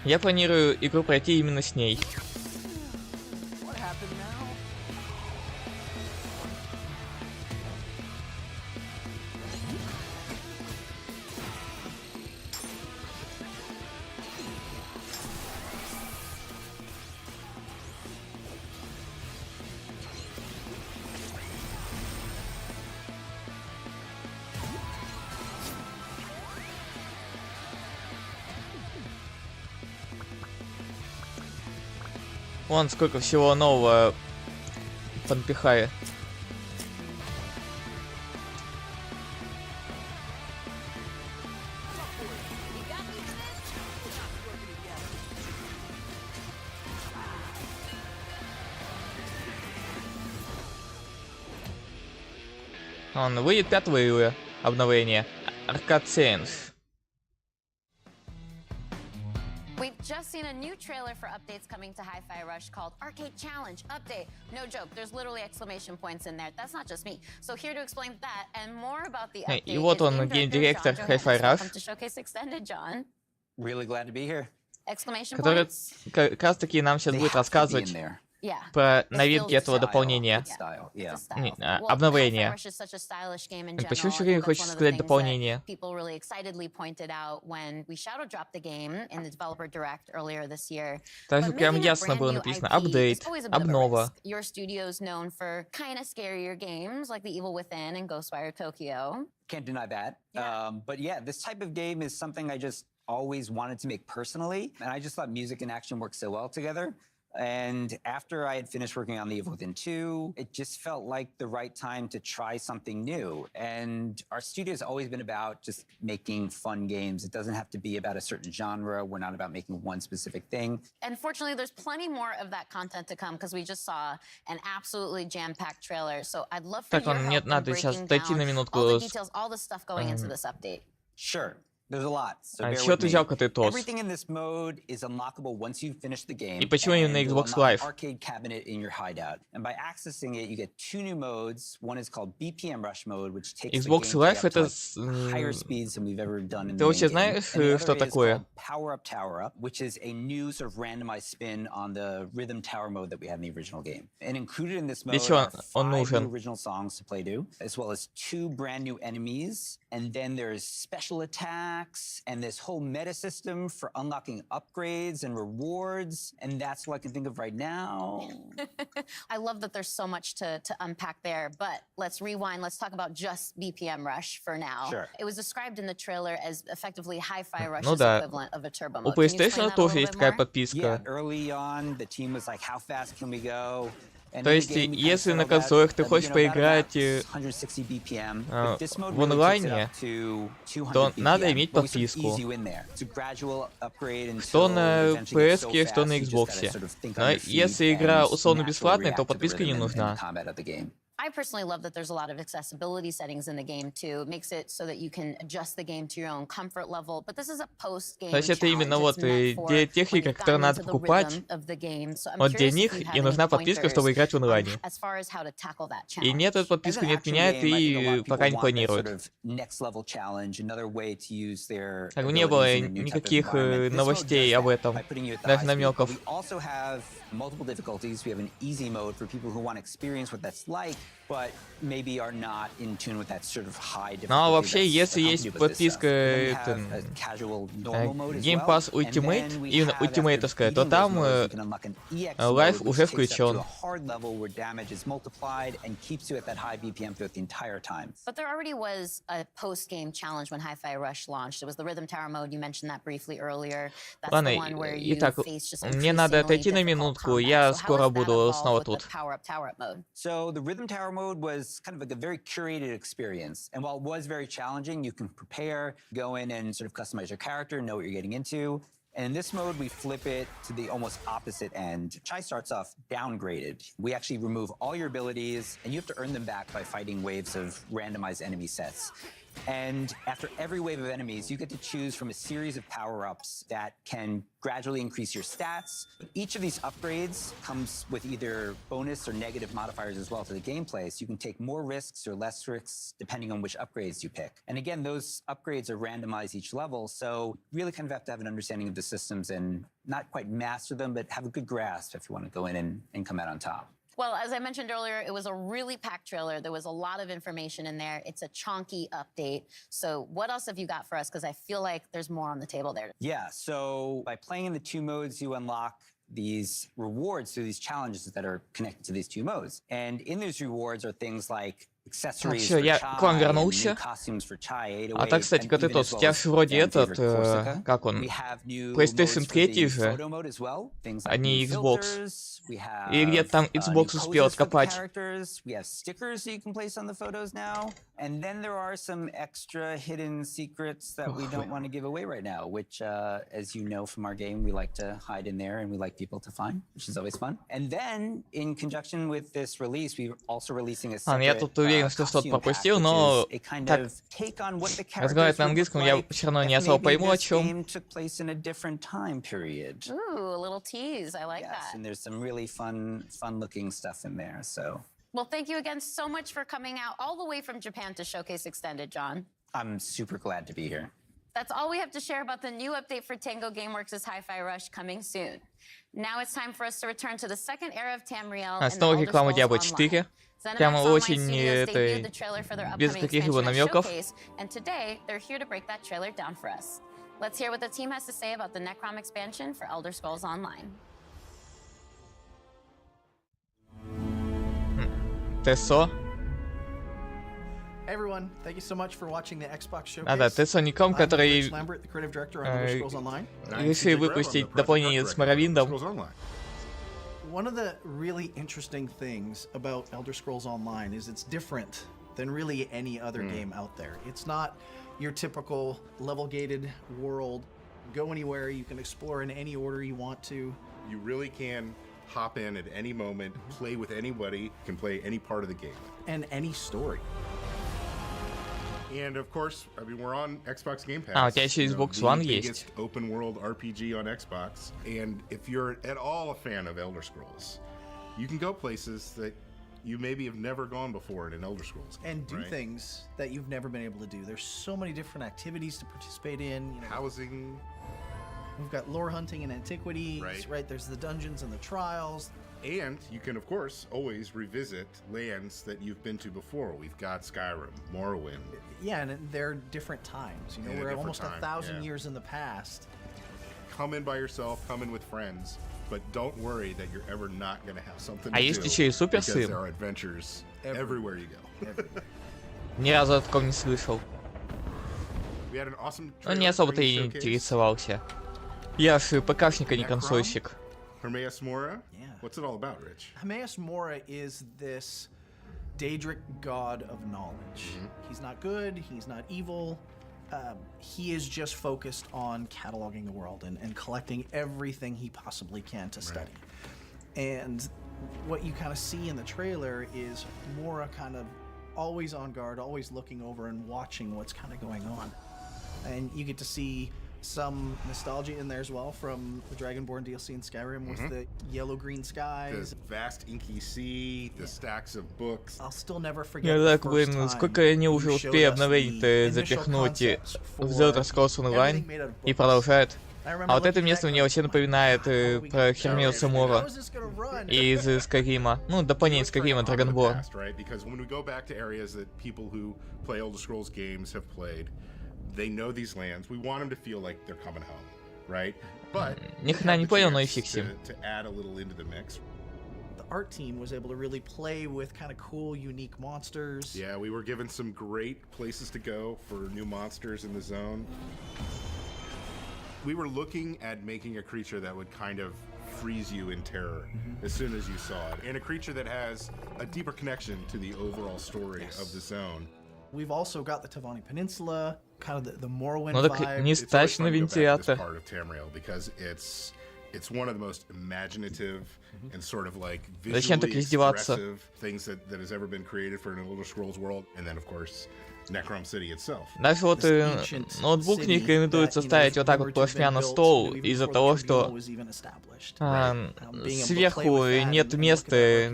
[SPEAKER 1] Я планирую игру пройти именно с ней. Вон сколько всего нового подпихали. Он выйдет 5 июля обновление. Arcade Scenes.
[SPEAKER 2] We've just seen a new trailer for updates coming to Hi-Fi Rush called Arcade Challenge Update. No joke, there's literally exclamation points in there. That's not just me. So here to explain that and more about the update.
[SPEAKER 1] И вот он, гейм-директор Hi-Fi Rush.
[SPEAKER 2] To Showcase Extended, John.
[SPEAKER 11] Really glad to be here.
[SPEAKER 2] Exclamation
[SPEAKER 1] Который
[SPEAKER 2] points.
[SPEAKER 1] как раз таки нам сейчас будет рассказывать про новинки этого дополнения. Обновления. Почему все время хочется сказать дополнение? Так прям ясно было написано. Апдейт, обнова.
[SPEAKER 11] Can't deny that. But yeah, this type of game is something I just always wanted to make personally. And I just thought music and action work so well together. And after I had finished working on The Evil Within 2, it just felt like the right time to try something new. And our studio's always been about just making fun games. It doesn't have to be about a certain genre. We're not about making one specific thing.
[SPEAKER 2] And fortunately, there's plenty more of that content to come because we just saw an absolutely jam-packed trailer. So I'd love for your help in breaking down all the details, all the stuff going into this update.
[SPEAKER 11] Sure. There's a lot. So
[SPEAKER 1] А
[SPEAKER 11] bear
[SPEAKER 1] чё
[SPEAKER 11] with
[SPEAKER 1] ты
[SPEAKER 11] me.
[SPEAKER 1] взял Котытос?
[SPEAKER 11] Everything in this mode is unlockable once you've finished the game.
[SPEAKER 1] И почему именно
[SPEAKER 11] and you'll
[SPEAKER 1] Xbox
[SPEAKER 11] unlock an
[SPEAKER 1] Live?
[SPEAKER 11] arcade cabinet in your hideout. And by accessing it, you get 2 new modes. One is called BPM Rush mode, which takes
[SPEAKER 1] Xbox
[SPEAKER 11] the game
[SPEAKER 1] Live
[SPEAKER 11] up to
[SPEAKER 1] это
[SPEAKER 11] like higher speeds than we've ever done in
[SPEAKER 1] Ты
[SPEAKER 11] the
[SPEAKER 1] вообще
[SPEAKER 11] main game.
[SPEAKER 1] знаешь,
[SPEAKER 11] And the
[SPEAKER 1] что
[SPEAKER 11] other is
[SPEAKER 1] такое?
[SPEAKER 11] called Power Up Tower Up, which is a new sort of randomized spin on the rhythm tower mode that we had in the original game. And included in this mode
[SPEAKER 1] чего
[SPEAKER 11] are
[SPEAKER 1] он
[SPEAKER 11] 5
[SPEAKER 1] нужен?
[SPEAKER 11] new original songs to play to, as well as 2 brand new enemies. And then there's special attacks and this whole meta system for unlocking upgrades and rewards. And that's what I can think of right now.
[SPEAKER 2] I love that there's so much to unpack there, but let's rewind. Let's talk about just BPM Rush for now.
[SPEAKER 11] Sure.
[SPEAKER 2] It was described in the trailer as effectively hi-fi Rush's
[SPEAKER 1] Ну да.
[SPEAKER 2] equivalent of a turbo
[SPEAKER 1] У
[SPEAKER 2] mode. Can you explain
[SPEAKER 1] PlayStation
[SPEAKER 2] that a
[SPEAKER 1] тоже
[SPEAKER 2] little
[SPEAKER 1] есть
[SPEAKER 2] bit
[SPEAKER 1] такая
[SPEAKER 2] more?
[SPEAKER 11] Yeah,
[SPEAKER 1] подписка.
[SPEAKER 11] early on, the team was like, how fast can we go? And
[SPEAKER 1] То
[SPEAKER 11] in the
[SPEAKER 1] есть,
[SPEAKER 11] game, we kinda
[SPEAKER 1] если на
[SPEAKER 11] settled that,
[SPEAKER 1] консолях ты
[SPEAKER 11] you
[SPEAKER 1] хочешь
[SPEAKER 11] know,
[SPEAKER 1] поиграть
[SPEAKER 11] 160 BPM. But this mode
[SPEAKER 1] в
[SPEAKER 11] really takes it
[SPEAKER 1] онлайне,
[SPEAKER 11] up to 200
[SPEAKER 1] то
[SPEAKER 11] BPM.
[SPEAKER 1] надо иметь
[SPEAKER 11] But we sort of
[SPEAKER 1] подписку.
[SPEAKER 11] ease you in there. It's a gradual upgrade
[SPEAKER 1] Что
[SPEAKER 11] until
[SPEAKER 1] на
[SPEAKER 11] you eventually get so
[SPEAKER 1] PS, что на
[SPEAKER 11] fast, you just gotta
[SPEAKER 1] Xbox.
[SPEAKER 11] sort of think on
[SPEAKER 1] Но
[SPEAKER 11] your feet
[SPEAKER 1] если игра
[SPEAKER 11] and
[SPEAKER 1] условно
[SPEAKER 11] naturally
[SPEAKER 1] бесплатная, то
[SPEAKER 11] react to the
[SPEAKER 1] подписка не
[SPEAKER 11] rhythm and
[SPEAKER 1] нужна.
[SPEAKER 11] combat of the game.
[SPEAKER 2] I personally love that there's a lot of accessibility settings in the game too. It makes it so that you can adjust the game to your own comfort level. But this is a post-game
[SPEAKER 1] То есть это именно
[SPEAKER 2] challenge.
[SPEAKER 1] вот
[SPEAKER 2] It's meant for
[SPEAKER 1] те тех
[SPEAKER 2] when
[SPEAKER 1] игр,
[SPEAKER 2] you've
[SPEAKER 1] которые
[SPEAKER 2] gotten
[SPEAKER 1] надо
[SPEAKER 2] into the
[SPEAKER 1] покупать,
[SPEAKER 2] rhythm of the game. So I'm
[SPEAKER 1] вот для
[SPEAKER 2] curious if
[SPEAKER 1] них
[SPEAKER 2] you have
[SPEAKER 1] и
[SPEAKER 2] any
[SPEAKER 1] нужна подписка,
[SPEAKER 2] pointers
[SPEAKER 1] чтобы играть в онлайне.
[SPEAKER 2] as far as how to tackle that
[SPEAKER 1] И нет,
[SPEAKER 2] challenge.
[SPEAKER 1] эту подписку
[SPEAKER 11] As an
[SPEAKER 1] не
[SPEAKER 11] action
[SPEAKER 1] отменяют
[SPEAKER 11] game, I think a lot
[SPEAKER 1] и
[SPEAKER 11] of
[SPEAKER 1] пока
[SPEAKER 11] people
[SPEAKER 1] не
[SPEAKER 11] want that
[SPEAKER 1] планируют.
[SPEAKER 11] sort of next level challenge, another way to use their
[SPEAKER 1] Как бы не было
[SPEAKER 11] abilities in a new type of
[SPEAKER 1] никаких
[SPEAKER 11] environment. This mode
[SPEAKER 1] новостей
[SPEAKER 11] does
[SPEAKER 1] об
[SPEAKER 11] that
[SPEAKER 1] этом,
[SPEAKER 11] by putting you at the
[SPEAKER 1] даже
[SPEAKER 11] high speed.
[SPEAKER 1] намеков.
[SPEAKER 11] But we also have multiple difficulties. We have an easy mode for people who want to experience what that's like, but maybe are not in tune with that sort of high difficulty.
[SPEAKER 1] Ну а вообще,
[SPEAKER 11] that's
[SPEAKER 1] если
[SPEAKER 11] accompanied
[SPEAKER 1] есть
[SPEAKER 11] with this
[SPEAKER 1] подписка
[SPEAKER 11] stuff. Then we have a
[SPEAKER 1] это,
[SPEAKER 11] casual normal mode as
[SPEAKER 1] Game
[SPEAKER 11] well.
[SPEAKER 1] Pass
[SPEAKER 11] And
[SPEAKER 1] Ultimate,
[SPEAKER 11] then we
[SPEAKER 1] именно
[SPEAKER 11] have, after
[SPEAKER 1] ультимейтовская, то
[SPEAKER 11] beating those
[SPEAKER 1] там
[SPEAKER 11] modes, you can unlock an EX
[SPEAKER 1] лайф
[SPEAKER 11] mode,
[SPEAKER 1] уже
[SPEAKER 11] which takes up to
[SPEAKER 1] включен.
[SPEAKER 11] a hard level where damage is multiplied and keeps you at that high BPM throughout the entire time.
[SPEAKER 2] But there already was a post-game challenge when Hi-Fi Rush launched. It was the Rhythm Tower mode. You mentioned that briefly earlier. That's
[SPEAKER 1] Ладно,
[SPEAKER 2] the one where you
[SPEAKER 1] итак,
[SPEAKER 2] face just
[SPEAKER 1] мне надо отойти на
[SPEAKER 2] increasingly
[SPEAKER 1] минутку,
[SPEAKER 2] difficult
[SPEAKER 1] я
[SPEAKER 2] combat. So how
[SPEAKER 1] скоро
[SPEAKER 2] has that
[SPEAKER 1] буду
[SPEAKER 2] evolved
[SPEAKER 1] снова
[SPEAKER 2] with the
[SPEAKER 1] тут.
[SPEAKER 2] Power Up Tower Up mode?
[SPEAKER 11] So the Rhythm Tower mode was kind of like a very curated experience. And while it was very challenging, you can prepare, go in and sort of customize your character, know what you're getting into. And in this mode, we flip it to the almost opposite end. Chai starts off downgraded. We actually remove all your abilities, and you have to earn them back by fighting waves of randomized enemy sets. And after every wave of enemies, you get to choose from a series of power-ups that can gradually increase your stats. Each of these upgrades comes with either bonus or negative modifiers as well to the gameplay, so you can take more risks or less risks depending on which upgrades you pick. And again, those upgrades are randomized each level, so you really kind of have to have an understanding of the systems and not quite master them, but have a good grasp if you want to go in and come out on top.
[SPEAKER 2] Well, as I mentioned earlier, it was a really packed trailer. There was a lot of information in there. It's a chonky update. So what else have you got for us? Because I feel like there's more on the table there.
[SPEAKER 11] Yeah, so by playing in the 2 modes, you unlock these rewards through these challenges that are connected to these 2 modes. And in these rewards are things like accessories
[SPEAKER 1] всё,
[SPEAKER 11] for
[SPEAKER 1] я
[SPEAKER 11] Chai,
[SPEAKER 1] к вам
[SPEAKER 11] and
[SPEAKER 1] вернулся.
[SPEAKER 11] new costumes for Chai, 808,
[SPEAKER 1] А так, кстати,
[SPEAKER 11] and
[SPEAKER 1] как ты
[SPEAKER 11] even
[SPEAKER 1] тот,
[SPEAKER 11] as
[SPEAKER 1] у
[SPEAKER 11] well
[SPEAKER 1] тебя
[SPEAKER 11] as
[SPEAKER 1] же вроде
[SPEAKER 11] fan
[SPEAKER 1] этот,
[SPEAKER 11] favorite Corsica.
[SPEAKER 1] как он,
[SPEAKER 11] We have new
[SPEAKER 1] PlayStation
[SPEAKER 11] modes for the
[SPEAKER 1] 3 же,
[SPEAKER 11] photo mode as well, things
[SPEAKER 1] а
[SPEAKER 11] like
[SPEAKER 1] не
[SPEAKER 11] new
[SPEAKER 1] Xbox.
[SPEAKER 11] filters. We have,
[SPEAKER 1] И где-то там
[SPEAKER 11] new
[SPEAKER 1] Xbox успел
[SPEAKER 11] poses for the
[SPEAKER 1] откопать.
[SPEAKER 11] characters. We have stickers that you can place on the photos now. And then there are some extra hidden secrets that we don't want to give away right now, which, as you know from our game, we like to hide in there and we like people to find, which is always fun. And then, in conjunction with this release, we're also releasing a
[SPEAKER 1] Ладно, я
[SPEAKER 11] separate
[SPEAKER 1] тут уверен, что что-то
[SPEAKER 11] costume pack,
[SPEAKER 1] пропустил,
[SPEAKER 11] which
[SPEAKER 1] но
[SPEAKER 11] is a kind
[SPEAKER 1] так
[SPEAKER 11] of take on what the
[SPEAKER 1] разговаривать
[SPEAKER 11] characters
[SPEAKER 1] на
[SPEAKER 11] would look
[SPEAKER 1] английском я
[SPEAKER 11] like
[SPEAKER 1] все равно не
[SPEAKER 11] if
[SPEAKER 1] особо
[SPEAKER 11] maybe
[SPEAKER 1] пойму, о
[SPEAKER 11] this
[SPEAKER 1] чем.
[SPEAKER 11] game took place in a different time period.
[SPEAKER 2] Ooh, a little tease. I like
[SPEAKER 11] Yes,
[SPEAKER 2] that.
[SPEAKER 11] and there's some really fun-looking stuff in there, so.
[SPEAKER 2] Well, thank you again so much for coming out all the way from Japan to showcase Extended, John.
[SPEAKER 11] I'm super glad to be here.
[SPEAKER 2] That's all we have to share about the new update for Tango Gameworks' Hi-Fi Rush coming soon. Now it's time for us to return to the second era of Tamriel and the
[SPEAKER 1] Снова
[SPEAKER 2] Elder
[SPEAKER 1] реклама
[SPEAKER 2] Scrolls
[SPEAKER 1] Diablo
[SPEAKER 2] Online.
[SPEAKER 1] 4.
[SPEAKER 2] ZeniMax
[SPEAKER 1] Прямо
[SPEAKER 2] Online
[SPEAKER 1] очень
[SPEAKER 2] Studios
[SPEAKER 1] это,
[SPEAKER 2] debuted the trailer for their
[SPEAKER 1] без
[SPEAKER 2] upcoming
[SPEAKER 1] каких-либо
[SPEAKER 2] expansion and
[SPEAKER 1] намеков.
[SPEAKER 2] showcase, and today they're here to break that trailer down for us. Let's hear what the team has to say about the Necrom expansion for Elder Scrolls Online.
[SPEAKER 1] Тессо.
[SPEAKER 12] Hey everyone, thank you so much for watching the Xbox Showcase.
[SPEAKER 1] А, да, Тессо Ником, который
[SPEAKER 12] Lambert, the creative director on Elder Scrolls Online.
[SPEAKER 1] решил выпустить дополнение с Моровиндом.
[SPEAKER 12] One of the really interesting things about Elder Scrolls Online is it's different than really any other game out there. It's not your typical level-gated world. Go anywhere, you can explore in any order you want to.
[SPEAKER 13] You really can hop in at any moment, play with anybody, can play any part of the game.
[SPEAKER 12] And any story.
[SPEAKER 13] And of course, I mean, we're on Xbox Game Pass.
[SPEAKER 1] А, у тебя еще Xbox One есть.
[SPEAKER 13] Open world RPG on Xbox. And if you're at all a fan of Elder Scrolls, you can go places that you maybe have never gone before in an Elder Scrolls game,
[SPEAKER 12] and do things that you've never been able to do. There's so many different activities to participate in. You know,
[SPEAKER 13] housing.
[SPEAKER 12] We've got lore hunting and antiquities, right? There's the dungeons and the trials.
[SPEAKER 13] And you can, of course, always revisit lands that you've been to before. We've got Skyrim, Morrowind.
[SPEAKER 12] Yeah, and they're different times. You know, we're almost 1,000 years in the past.
[SPEAKER 13] Come in by yourself, come in with friends, but don't worry that you're ever not going to have something to
[SPEAKER 1] А
[SPEAKER 13] do.
[SPEAKER 1] есть еще и суперсын?
[SPEAKER 13] Because there are adventures everywhere you go.
[SPEAKER 1] Ни разу о таком не слышал.
[SPEAKER 13] We had an awesome
[SPEAKER 1] Он не особо-то и интересовался. Я же ПКшник, а не консольщик.
[SPEAKER 13] Hermaeus Mora? What's it all about, Rich?
[SPEAKER 12] Hermaeus Mora is this Daedric god of knowledge. He's not good, he's not evil. He is just focused on cataloging the world and collecting everything he possibly can to study. And what you kind of see in the trailer is Mora kind of always on guard, always looking over and watching what's kind of going on. And you get to see some nostalgia in there as well from the Dragonborn DLC in Skyrim with the yellow-green skies.
[SPEAKER 13] The vast inky sea, the stacks of books.
[SPEAKER 12] I'll still never forget
[SPEAKER 1] Я так, блин, сколько они уже успели обновлений-то запихнуть в The Elder Scrolls Online и продолжают. А вот это место мне вообще напоминает про Hermaeus Mora из Skyrim'а. Ну, дополнение Skyrim'а, Dragonborn.
[SPEAKER 13] Because when we go back to areas that people who play Elder Scrolls games have played, they know these lands. We want them to feel like they're coming home, right? But
[SPEAKER 1] ни хрена не понял, но и фиг с ним.
[SPEAKER 13] To add a little into the mix.
[SPEAKER 12] The art team was able to really play with kind of cool, unique monsters.
[SPEAKER 13] Yeah, we were given some great places to go for new monsters in the zone. We were looking at making a creature that would kind of freeze you in terror as soon as you saw it, and a creature that has a deeper connection to the overall story of the zone.
[SPEAKER 12] We've also got the Tavani Peninsula, kind of the Morrowind
[SPEAKER 1] Ну так не ставь на вентилятор.
[SPEAKER 13] Part of Tamriel because it's one of the most imaginative and sort of like visually expressive things that has ever been created for an Elder Scrolls world, and then of course Necrom City itself.
[SPEAKER 1] Даже вот ноутбук не рекомендуется ставить вот так вот плашмя на стол из-за того, что сверху нет места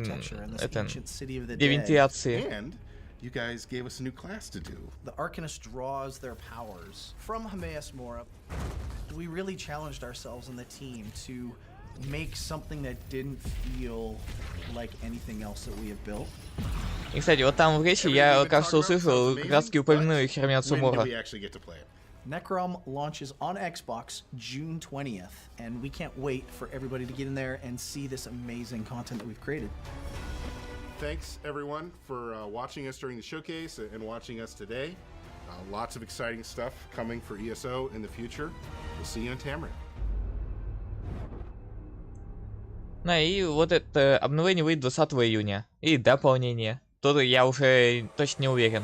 [SPEAKER 1] для вентиляции.
[SPEAKER 13] You guys gave us a new class to do.
[SPEAKER 12] The Arcanist draws their powers from Hermaeus Mora. We really challenged ourselves and the team to make something that didn't feel like anything else that we have built.
[SPEAKER 1] И, кстати, вот там в речи я, кажется, услышал, как раз таки упомянули Hermaeus Mora.
[SPEAKER 12] Necrom launches on Xbox June 20th, and we can't wait for everybody to get in there and see this amazing content that we've created.
[SPEAKER 13] Thanks, everyone, for watching us during the showcase and watching us today. Lots of exciting stuff coming for ESO in the future. We'll see you in Tamriel.
[SPEAKER 1] Ну и вот это обновление выйдет 20 июня. И дополнение. Тут я уже точно не уверен.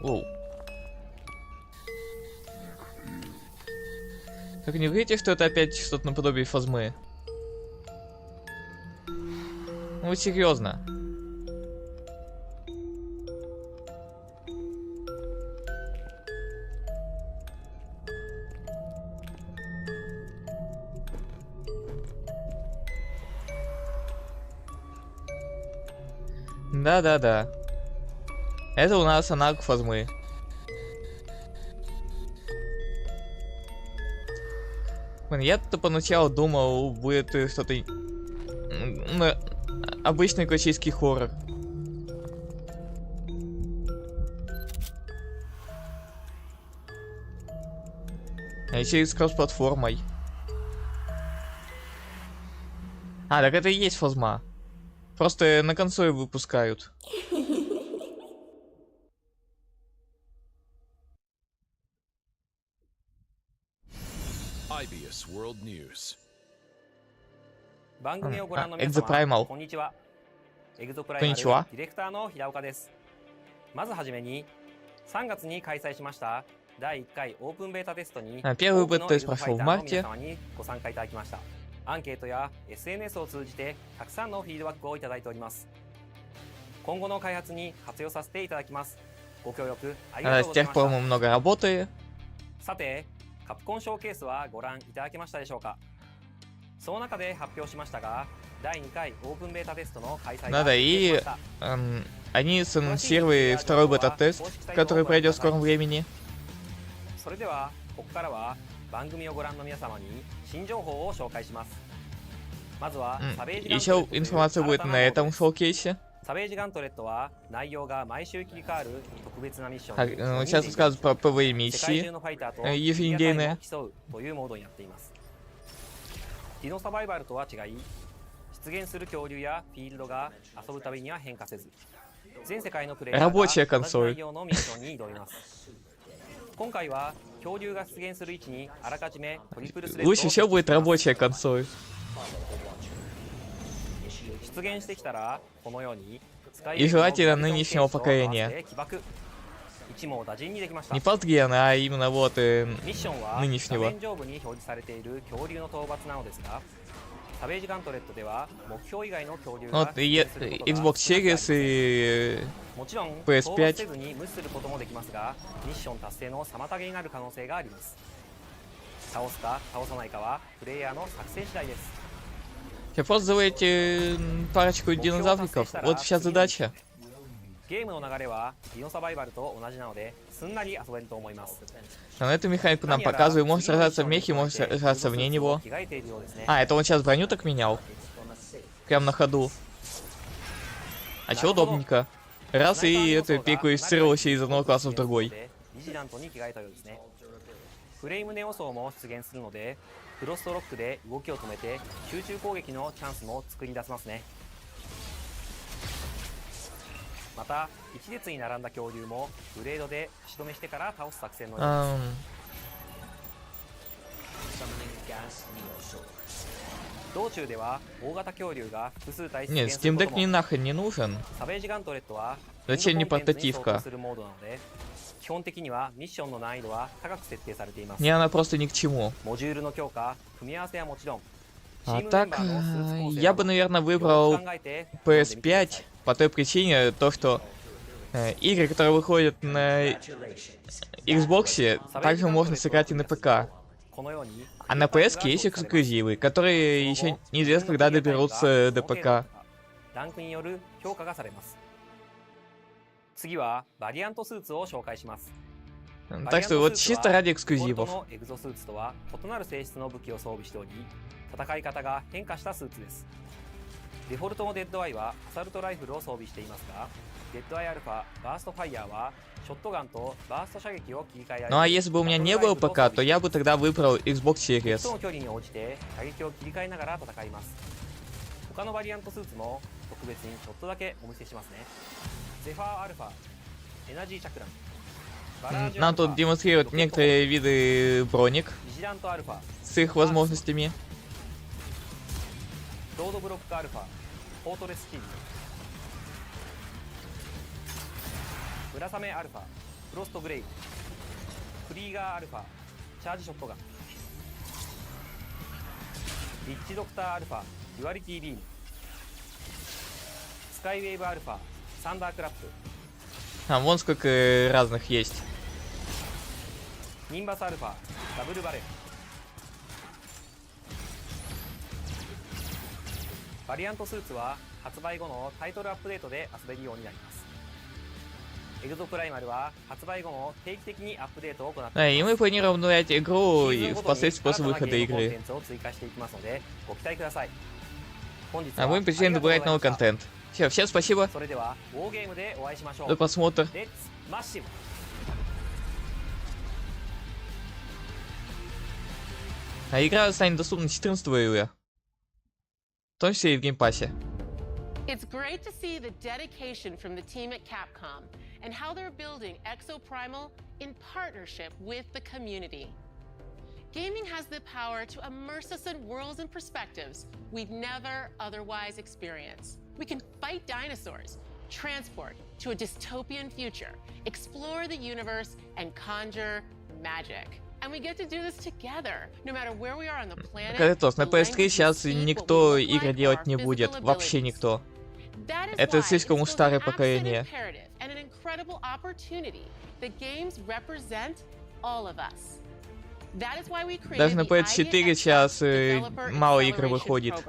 [SPEAKER 1] Оу. Как не говорите, что это опять что-то наподобие Фазмы? Ну серьезно. Да-да-да. Это у нас аналог Фазмы. Я-то поначалу думал, будет что-то... обычный классический хоррор. А еще и с кросс-платформой. А, так это и есть Фазма. Просто на консоли выпускают.
[SPEAKER 14] IBS World News.
[SPEAKER 15] 番組をご覧の
[SPEAKER 1] エ
[SPEAKER 15] 皆様、
[SPEAKER 1] グゾプライマル。
[SPEAKER 15] こんにちは。エグゾプライ
[SPEAKER 1] こん
[SPEAKER 15] マル
[SPEAKER 1] にちは
[SPEAKER 15] ディレクターの平岡です。まずはじめに、3月に開催しました第1回オープンベータテストに、
[SPEAKER 1] Первый
[SPEAKER 15] 多くの
[SPEAKER 1] бета-тест
[SPEAKER 15] エグゾファ
[SPEAKER 1] прошел
[SPEAKER 15] イ
[SPEAKER 1] в
[SPEAKER 15] ターの皆
[SPEAKER 1] марте.
[SPEAKER 15] 様にご参加いただきました。アンケートや SNS を通じてたくさんのフィードバックをいただいております。今後の開発に活用させていただきます。ご協力ありがとうございました。さて、カプコンショーケースはご覧いただけましたでしょうか。その中で発表しましたが、第2回オープンベータテストの開催が決定しました。
[SPEAKER 1] Они санонсировали второй бета-тест, который пройдет в скором времени.
[SPEAKER 15] それではここからは番組をご覧の皆様に新情報を紹介します。まずはサベージガントレットという新たなモードです。サベージガントレットは内容が毎週切り替わる特別なミッションに世界中のファイターとリアルタイムを競うというモードになっています。ディノサバイバルとは違い、出現する恐竜やフィールドが遊ぶたびには変化せず、全世界のプレイヤーが同じ内容のミッションに挑みます。今回は恐竜が出現する位置にあらかじめトリプルスレッドを出現してきたらこのように使い手の起爆。一網打尽にできました。ミッションは画面上部に表示されている恐竜の討伐なのですが、サベージガントレットでは目標以外の恐竜が出現することがもちろん討伐せずに無視することもできますが、ミッション達成の妨げになる可能性があります。倒すか倒さないかはプレイヤーの作戦次第です。
[SPEAKER 1] Парочку динозавриков. Вот вся задача.
[SPEAKER 15] ゲームの流れはディノサバイバルと同じなのですんなり遊べると思います。
[SPEAKER 1] Но эту механику нам показывают. Может сражаться в мехе, может сражаться вне него. Это он сейчас броню так менял? Прям на ходу. А чё удобненько. Раз и это переквалифицировался из одного класса в другой.
[SPEAKER 15] フレームネオ層も出現するので、クロストロックで動きを止めて集中攻撃のチャンスも作り出せますね。また一列に並んだ恐竜もブレードで足止めしてから倒す作戦のようです。道中では大型恐竜が複数体出現することも。サベージガントレットは
[SPEAKER 1] Зачем не портативка?
[SPEAKER 15] するモードなので、基本的にはミッションの難易度は高く設定されています。
[SPEAKER 1] Не, она просто ни к чему.
[SPEAKER 15] モジュールの強化、組み合わせはもちろん、
[SPEAKER 1] А так, я бы, наверное, выбрал PS5 по той причине, то что игры, которые выходят на Xbox, также можно сыграть и на ПК. А на PS есть эксклюзивы, которые еще неизвестно, когда доберутся до ПК.
[SPEAKER 15] ランクによる評価がされます。次はバリアントスーツを紹介します。
[SPEAKER 1] Так что вот чисто ради эксклюзивов.
[SPEAKER 15] エグゾスーツとは異なる性質の武器を装備しており、戦い方が変化したスーツです。デフォルトのデッドアイはアサルトライフルを装備していますが、デッドアイアルファバーストファイヤーはショットガンとバースト射撃を切り替えられる。
[SPEAKER 1] Ну а если бы у меня не было ПК, то я бы тогда выбрал Xbox Series.
[SPEAKER 15] その距離に応じて射撃を切り替えながら戦います。他のバリアントスーツも特別にちょっとだけお見せしますね。ゼファーアルファ、エナジーチャクラン、
[SPEAKER 1] Нам тут демонстрируют некоторые виды броник с их возможностями.
[SPEAKER 15] ロードブロックアルファ、フォートレスシールド、ムラサメアルファ、フロストグレイブ、クリーガーアルファ、チャージショットガン、リッチドクターアルファ、デュアリティビーム、スカイウェーブアルファ、サンダークラップ。
[SPEAKER 1] А вон сколько разных есть.
[SPEAKER 15] ニンバスアルファ、ダブルバレル。バリアントスーツは発売後のタイトルアップデートで遊べるようになります。エグゾプライマルは発売後も定期的にアップデートを行っています。
[SPEAKER 1] И мы планируем обновлять игру и впоследствии после выхода игры. А будем постепенно добавлять новый контент. Все, всем спасибо. До просмотра. А игра станет доступна 14 июля. В том числе и в геймпассе.
[SPEAKER 14] It's great to see the dedication from the team at Capcom and how they're building Exoprimal in partnership with the community. Gaming has the power to immerse us in worlds and perspectives we'd never otherwise experience. We can fight dinosaurs, transport to a dystopian future, explore the universe, and conjure magic. And we get to do this together, no matter where we are on the planet.
[SPEAKER 1] Катетос, на PS3 сейчас никто игры делать не будет. Вообще никто. Это слишком уж старое поколение.
[SPEAKER 14] And an incredible opportunity. The games represent all of us. That is why we created
[SPEAKER 1] Даже на PS4 сейчас мало игр выходит.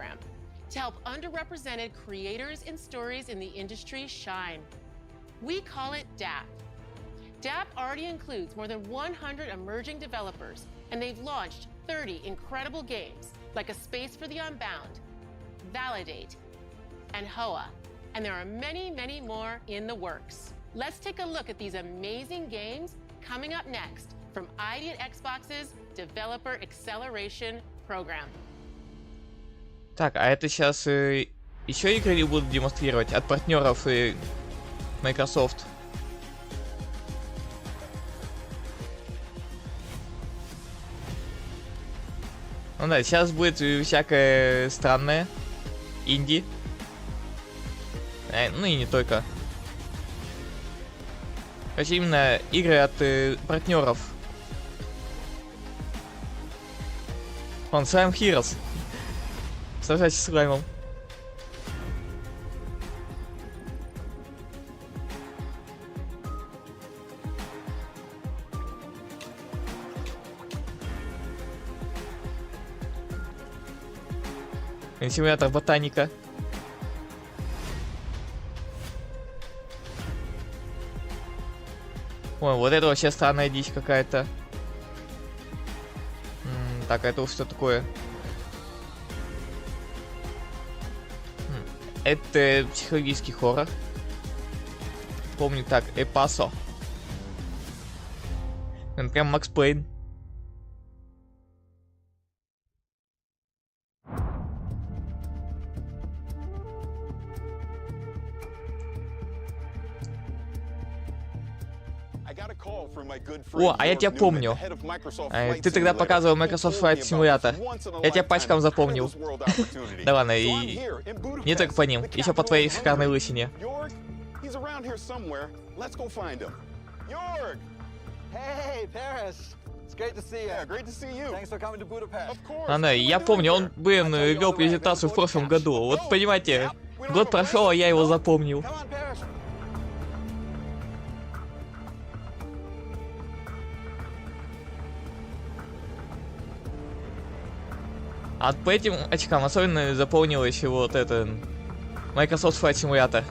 [SPEAKER 14] To help underrepresented creators and stories in the industry shine. We call it DAP. DAP already includes more than 100 emerging developers, and they've launched 30 incredible games, like A Space for the Unbound, Validate, and HOA. And there are many, many more in the works. Let's take a look at these amazing games coming up next from ID at Xbox's Developer Acceleration Program.
[SPEAKER 1] Так, а это сейчас еще игры будут демонстрировать от партнеров Microsoft. Ну да, сейчас будет всякое странное. Инди. Ну и не только. Короче, именно игры от партнеров. Он Slime Heroes. Сражайся с слаймом. Симулятор ботаника. Ой, вот это вообще странная дичь какая-то. Так, это что такое? Это психологический хоррор. Помню так, Эпасо. Прям Макс Пейн. О, а я тебя помню. Ты тогда показывал Microsoft Flight Simulator. Я тебя пачкам запомнил. Да ладно, и не только по ним, еще по твоей шикарной лысине. Ладно, я помню, он, блин, вел презентацию в прошлом году. Вот понимаете, год прошел, а я его запомнил. А по этим очкам особенно запомнилось вот это Microsoft Flight Simulator.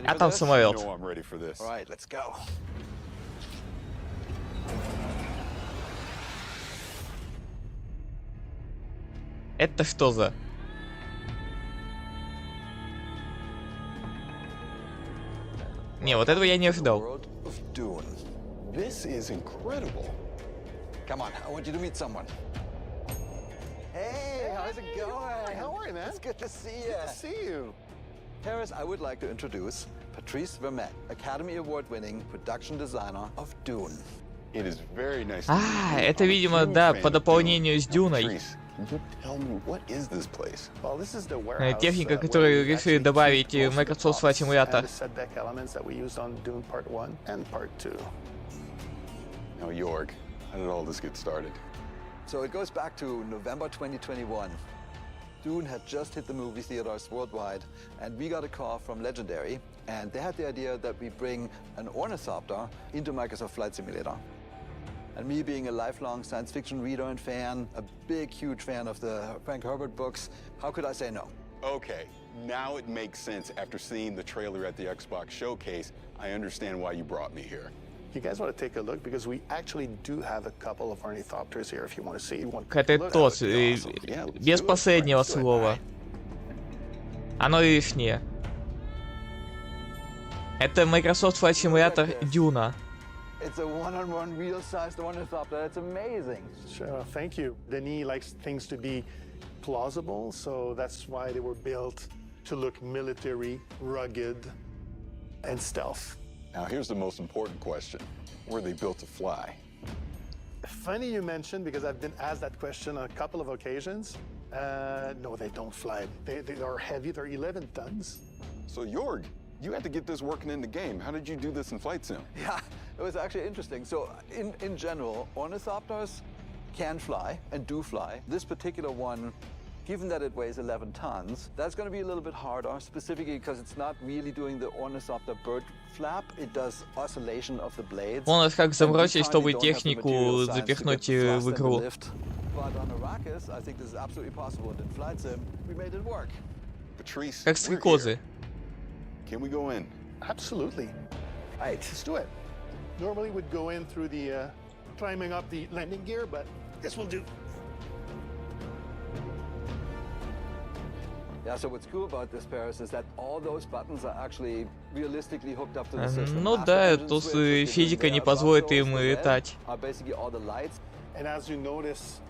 [SPEAKER 1] А там самолет. Это что за? Не, вот этого я не ожидал.
[SPEAKER 16] This is incredible. Come on, I want you to meet someone. Hey, how's it going? How are you, man? It's good to see you. Good to see you. Paris, I would like to introduce Patrice Vermette, Academy Award-winning production designer of Dune.
[SPEAKER 3] It is very nice.
[SPEAKER 1] А, это, видимо, да, по дополнению с Дюной. Техника, которую решили добавить в Microsoft Flight Simulator.
[SPEAKER 3] Now, Jorg, how did all this get started?
[SPEAKER 16] So it goes back to November 2021. Dune had just hit the movie theaters worldwide, and we got a call from Legendary, and they had the idea that we bring an ornithopter into Microsoft Flight Simulator. And me being a lifelong science fiction reader and fan, a big, huge fan of the Frank Herbert books, how could I say no?
[SPEAKER 3] Okay, now it makes sense after seeing the trailer at the Xbox showcase. I understand why you brought me here.
[SPEAKER 8] You guys want to take a look because we actually do have a couple of ornithopters here if you want to see.
[SPEAKER 1] Катетос, без последнего слова. Оно лишнее. Это Microsoft Flight Simulator Дюна.
[SPEAKER 16] It's a one-on-one real-sized ornithopter. It's amazing.
[SPEAKER 8] Sure, thank you. Denis likes things to be plausible, so that's why they were built to look military, rugged, and stealth.
[SPEAKER 3] Now, here's the most important question. Were they built to fly?
[SPEAKER 8] Funny you mentioned, because I've been asked that question on a couple of occasions. No, they don't fly. They are heavy. They're 11 tons.
[SPEAKER 17] So Jorg, you had to get this working in the game. How did you do this in flight sim?
[SPEAKER 16] Yeah, it was actually interesting. So in general, ornithopters can fly and do fly. This particular one, given that it weighs 11 tons, that's going to be a little bit harder, specifically because it's not really doing the ornithopter bird flap. It does oscillation of the blades.
[SPEAKER 1] Он нас как заморочить, чтобы технику запихнуть в игру. Как стрекозы.
[SPEAKER 17] Can we go in?
[SPEAKER 8] Absolutely. All right, let's do it. Normally we'd go in through the climbing up the landing gear, but this will do.
[SPEAKER 16] Yeah, so what's cool about this, Paris, is that all those buttons are actually realistically hooked up to the system.
[SPEAKER 1] Ну да, тут физика не позволит им летать.
[SPEAKER 8] And as you notice,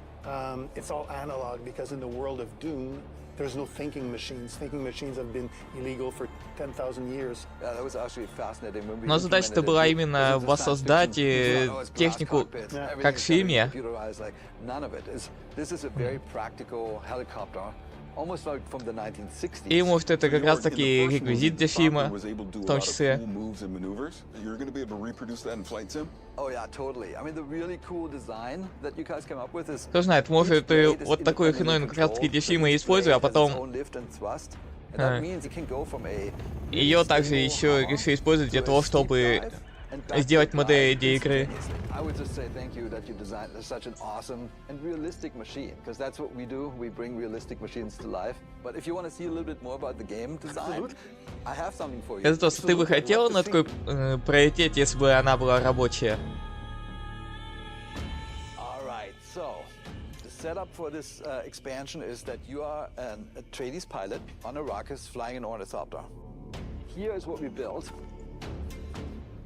[SPEAKER 8] it's all analog because in the world of Dune, there's no thinking machines. Thinking machines have been illegal for 10,000 years.
[SPEAKER 16] Yeah, that was actually fascinating.
[SPEAKER 1] Но задача-то была именно воссоздать технику как в фильме.
[SPEAKER 16] This is a very practical helicopter.
[SPEAKER 1] И может это как раз таки реквизит для фильма, в том числе. Кто знает, может вот такой хреновину как раз таки для фильма использую, а потом ее также еще решил использовать для того, чтобы сделать модель для игры.
[SPEAKER 16] I would just say thank you that you designed such an awesome and realistic machine, because that's what we do. We bring realistic machines to life. But if you want to see a little bit more about the game design, I have something for you.
[SPEAKER 1] Это то, что ты бы хотел на такой пролететь, если бы она была рабочая.
[SPEAKER 16] All right, so the setup for this expansion is that you are a Atreides pilot on Arrakis flying an ornithopter. Here is what we built.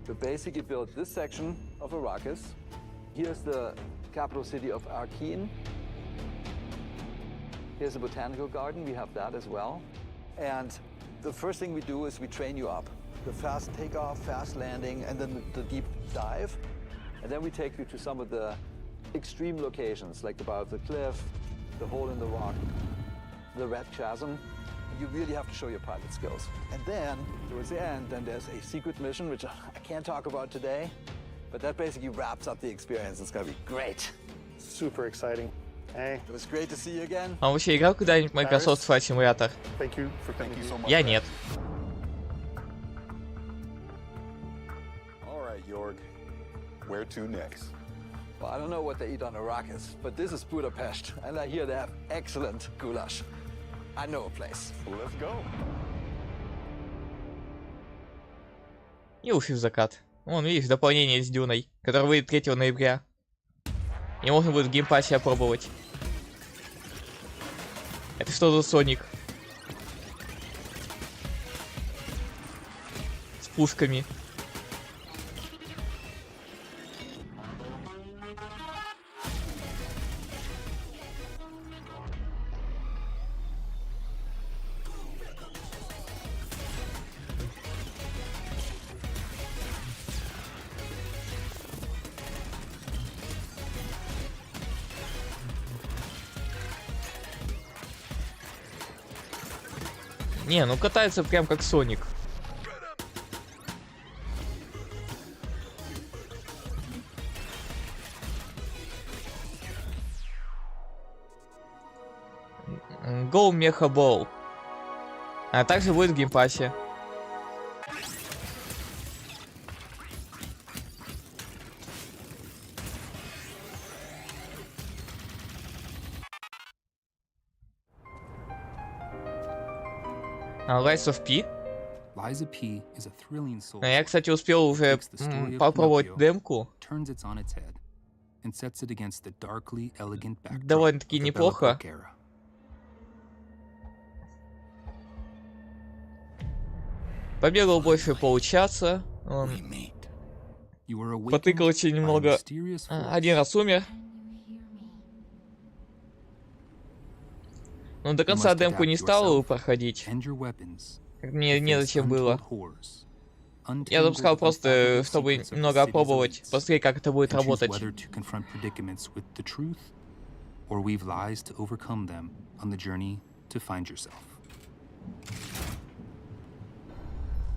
[SPEAKER 16] We basically built this section of Arrakis. Here's the capital city of Arkeen. Here's the botanical garden, we have that as well. And the first thing we do is we train you up. The fast takeoff, fast landing, and then the deep dive. And then we take you to some of the extreme locations, like the bow of the cliff, the hole in the rock, the red chasm. You really have to show your pilot skills. And then, towards the end, then there's a secret mission, which I can't talk about today, but that basically wraps up the experience. It's gonna be great.
[SPEAKER 8] Super exciting. Hey.
[SPEAKER 16] It was great to see you again.
[SPEAKER 1] А вообще играл когда-нибудь в Microsoft Flight Simulator?
[SPEAKER 8] Thank you so much.
[SPEAKER 1] Я нет.
[SPEAKER 17] All right, Jorg. Where to next?
[SPEAKER 16] Well, I don't know what they eat on Arrakis, but this is Budapest, and I hear they have excellent goulash. I know a place.
[SPEAKER 17] Let's go.
[SPEAKER 1] И уши в закат. Вон, видишь, дополнение с Дюной, которое выйдет 3 ноября. И можно будет в геймпассе опробовать. Это что за Соник? С пушками. Не, ну катается прям как Соник. Go Mecha Ball. А также будет в геймпассе. Lies of P. Я, кстати, успел уже попробовать демку. Довольно-таки неплохо. Побегал больше получаса. Потыкал очень немного. Один раз умер. Но до конца демку не стал проходить. Мне незачем было. Я запускал просто, чтобы немного опробовать, посмотреть, как это будет работать.
[SPEAKER 18] or weave lies to overcome them on the journey to find yourself.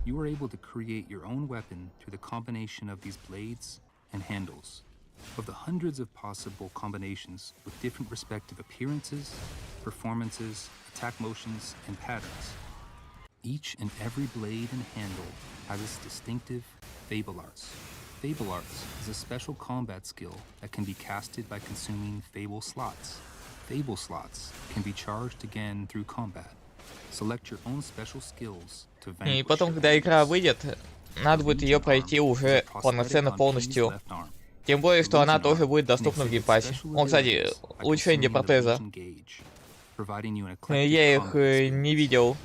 [SPEAKER 18] You are able to create your own weapon through the combination of these blades and handles. Of the hundreds of possible combinations with different respective appearances, performances, attack motions, and patterns, each and every blade and handle has its distinctive Fable Arts. Fable Arts is a special combat skill that can be casted by consuming Fable slots. Fable slots can be charged again through combat. Select your own special skills to vanquish.
[SPEAKER 1] И потом, когда игра выйдет, надо будет ее пройти уже полноценно, полностью. Тем более, что она тоже будет доступна в геймпассе. О, кстати, улучшение для протеза. Я их не видел.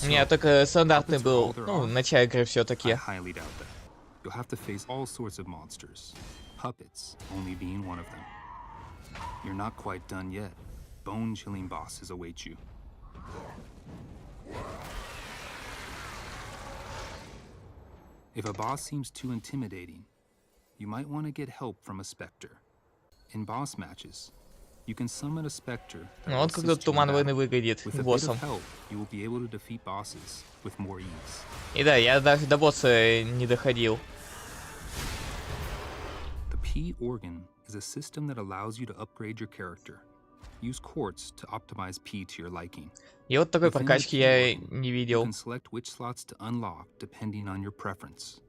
[SPEAKER 1] У меня только стандартный был, ну, в начале игры все-таки.
[SPEAKER 18] You'll have to face all sorts of monsters, puppets only being one of them. You're not quite done yet. Bone-chilling bosses await you. If a boss seems too intimidating, you might want to get help from a specter. In boss matches, you can summon a specter that will
[SPEAKER 1] Вот как тут Туман Войны выглядит боссом.
[SPEAKER 18] You will be able to defeat bosses with more ease.
[SPEAKER 1] И да, я даже до босса не доходил.
[SPEAKER 18] The P organ is a system that allows you to upgrade your character. Use quartz to optimize P to your liking.
[SPEAKER 1] И вот такой прокачки я не видел.
[SPEAKER 18] You can select which slots to unlock depending on your preference.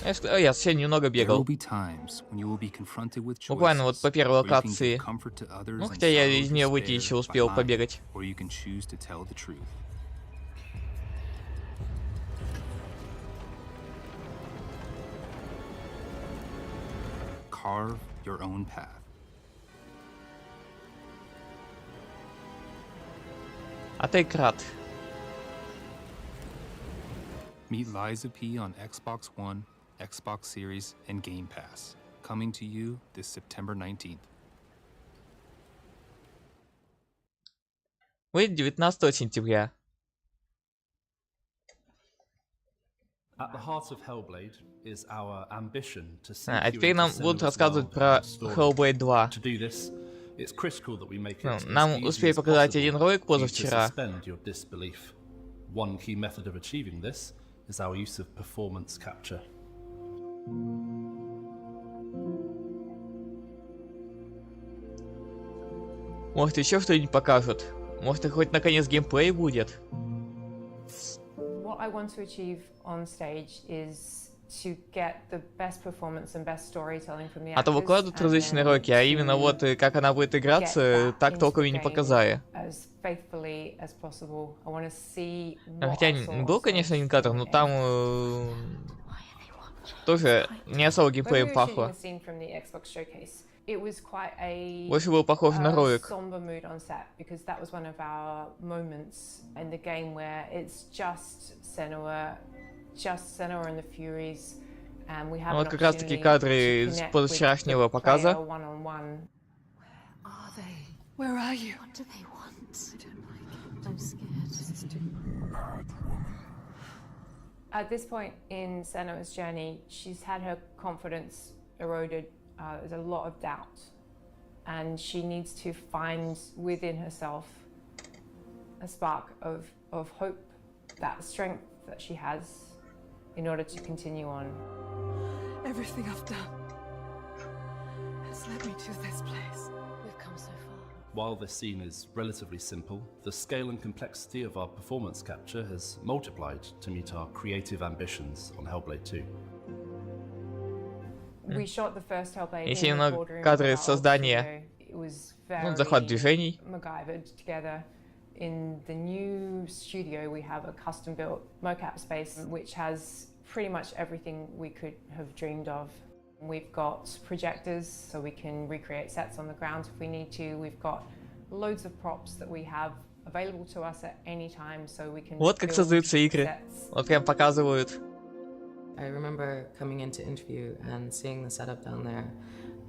[SPEAKER 1] Я совсем немного бегал. Буквально вот по первой локации. Ну, хотя я из нее выйти еще успел побегать.
[SPEAKER 18] Carve your own path.
[SPEAKER 1] Атайкрат.
[SPEAKER 18] Meet Liza P on Xbox One, Xbox Series, and Game Pass. Coming to you this September 19th.
[SPEAKER 1] Выйдет 19 сентября.
[SPEAKER 19] At the heart of Hellblade is our ambition to see
[SPEAKER 1] А теперь нам будут рассказывать про Hellblade 2.
[SPEAKER 19] To do this, it's critical that we make it
[SPEAKER 1] нам успели показать один ролик позавчера.
[SPEAKER 19] One key method of achieving this is our use of performance capture.
[SPEAKER 1] Может, еще что-нибудь покажут? Может, и хоть наконец геймплей будет?
[SPEAKER 20] What I want to achieve on stage is to get the best performance and best storytelling from the actors.
[SPEAKER 1] А то выкладывают различные ролики, а именно вот как она будет играться, так толком и не показали. Хотя был, конечно, один кадр, но там тоже не особо геймплеем пахло. Больше был похож на ролик. Вот как раз таки кадры из позавчерашнего показа.
[SPEAKER 21] Where are you? What do they want? I don't like it. I'm scared. This is too bad.
[SPEAKER 20] At this point in Senua's journey, she's had her confidence eroded. There's a lot of doubt. And she needs to find within herself a spark of hope, that strength that she has in order to continue on.
[SPEAKER 21] Everything I've done has led me to this place. We've come so far.
[SPEAKER 19] While this scene is relatively simple, the scale and complexity of our performance capture has multiplied to meet our creative ambitions on Hellblade 2.
[SPEAKER 20] We shot the first Hellblade
[SPEAKER 1] Если
[SPEAKER 20] in the
[SPEAKER 1] немного
[SPEAKER 20] boardroom
[SPEAKER 1] кадры
[SPEAKER 20] of
[SPEAKER 1] создания, захват движений.
[SPEAKER 20] MacGyvered together. In the new studio, we have a custom-built mocap space, which has pretty much everything we could have dreamed of. We've got projectors, so we can recreate sets on the ground if we need to. We've got loads of props that we have available to us at any time, so we can.
[SPEAKER 1] Вот как создаются игры. Вот прям показывают.
[SPEAKER 22] I remember coming into interview and seeing the setup down there,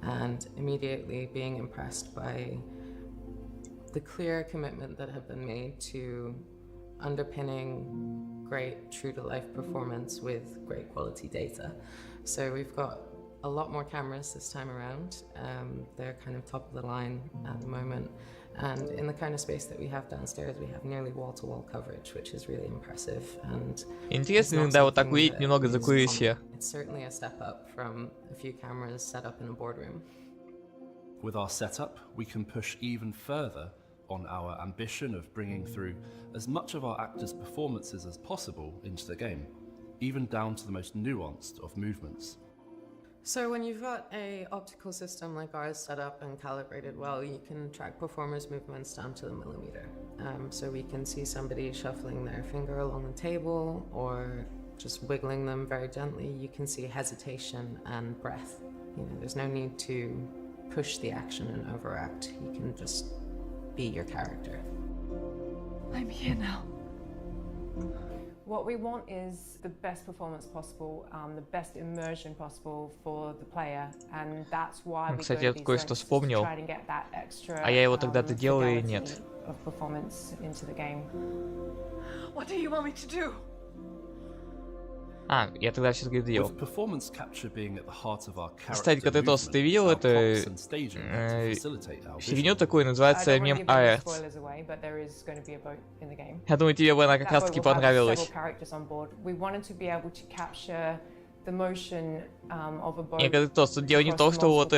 [SPEAKER 22] and immediately being impressed by the clear commitment that had been made to underpinning great true-to-life performance with great quality data. So we've got a lot more cameras this time around. They're kind of top of the line at the moment. And in the kind of space that we have downstairs, we have nearly wall-to-wall coverage, which is really impressive. And
[SPEAKER 1] интересно иногда вот так увидеть немного закулисья.
[SPEAKER 22] It's certainly a step up from a few cameras set up in a boardroom.
[SPEAKER 19] With our setup, we can push even further on our ambition of bringing through as much of our actors' performances as possible into the game, even down to the most nuanced of movements.
[SPEAKER 22] So when you've got an optical system like ours set up and calibrated well, you can track performers' movements down to the millimeter. So we can see somebody shuffling their finger along the table or just wiggling them very gently. You can see hesitation and breath. You know, there's no need to push the action and overact. You can just be your character.
[SPEAKER 21] I'm here now.
[SPEAKER 20] What we want is the best performance possible, the best immersion possible for the player, and that's why we
[SPEAKER 1] Кстати, я кое-что вспомнил. А я его тогда-то делал или нет?
[SPEAKER 21] What do you want me to do?
[SPEAKER 1] А, я тогда все-таки делал. Кстати, когда ты видел эту фигню такую, называется мем ART. Я думаю, тебе бы она как раз-таки понравилась. И когда тут дело не в том, что вот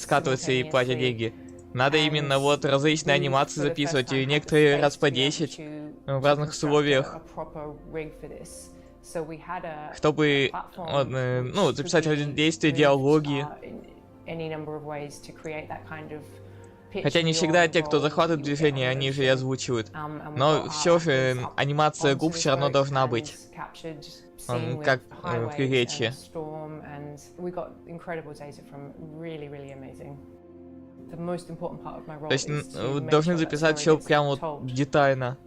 [SPEAKER 1] скатываться и платят деньги. Надо именно вот различные анимации записывать, и некоторые раз по 10 в разных условиях. Чтобы ну, записать действия, диалоги. Хотя не всегда те, кто захватывает движение, они же и озвучивают. Но все же анимация губ все равно должна быть. Как в речи. То есть должны записать все прям вот детально.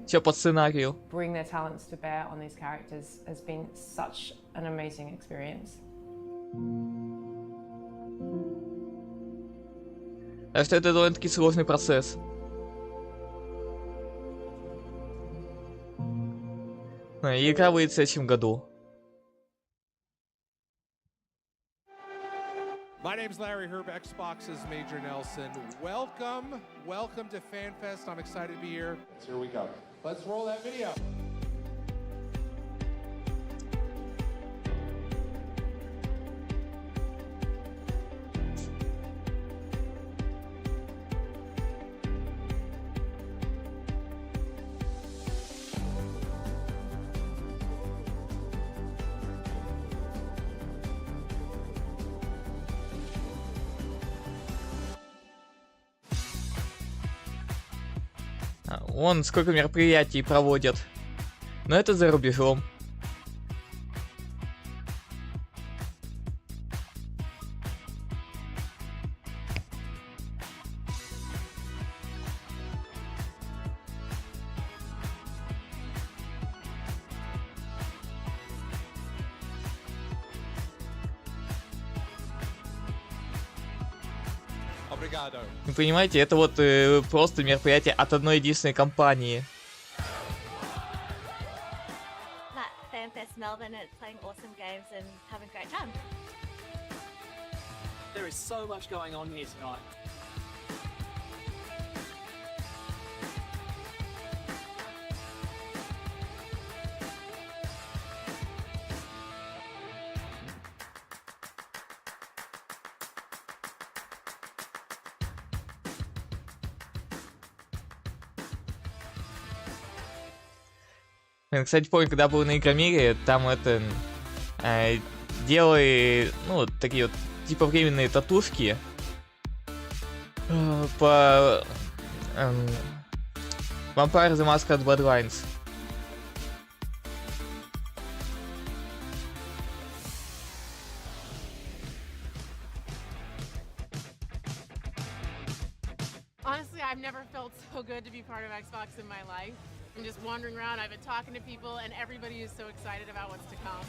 [SPEAKER 1] Все по сценарию. Так что это довольно-таки сложный процесс. И игра выйдет в следующем году.
[SPEAKER 4] My name's Larry Herb, Xbox's Major Nelson. Welcome to FanFest. I'm excited to be here. Here we go. Let's roll that video.
[SPEAKER 1] Вон сколько мероприятий проводят. Но это за рубежом. Вы понимаете, это вот просто мероприятие от одной единственной компании. Кстати, помню, когда был на Игромире, там это делали, ну, такие вот типа временные татушки по Vampire the Masquerade Bloodlines.
[SPEAKER 14] Honestly, I've never felt so good to be part of Xbox in my life. I'm just wandering around, I've been talking to people, and everybody is so excited about what's to come.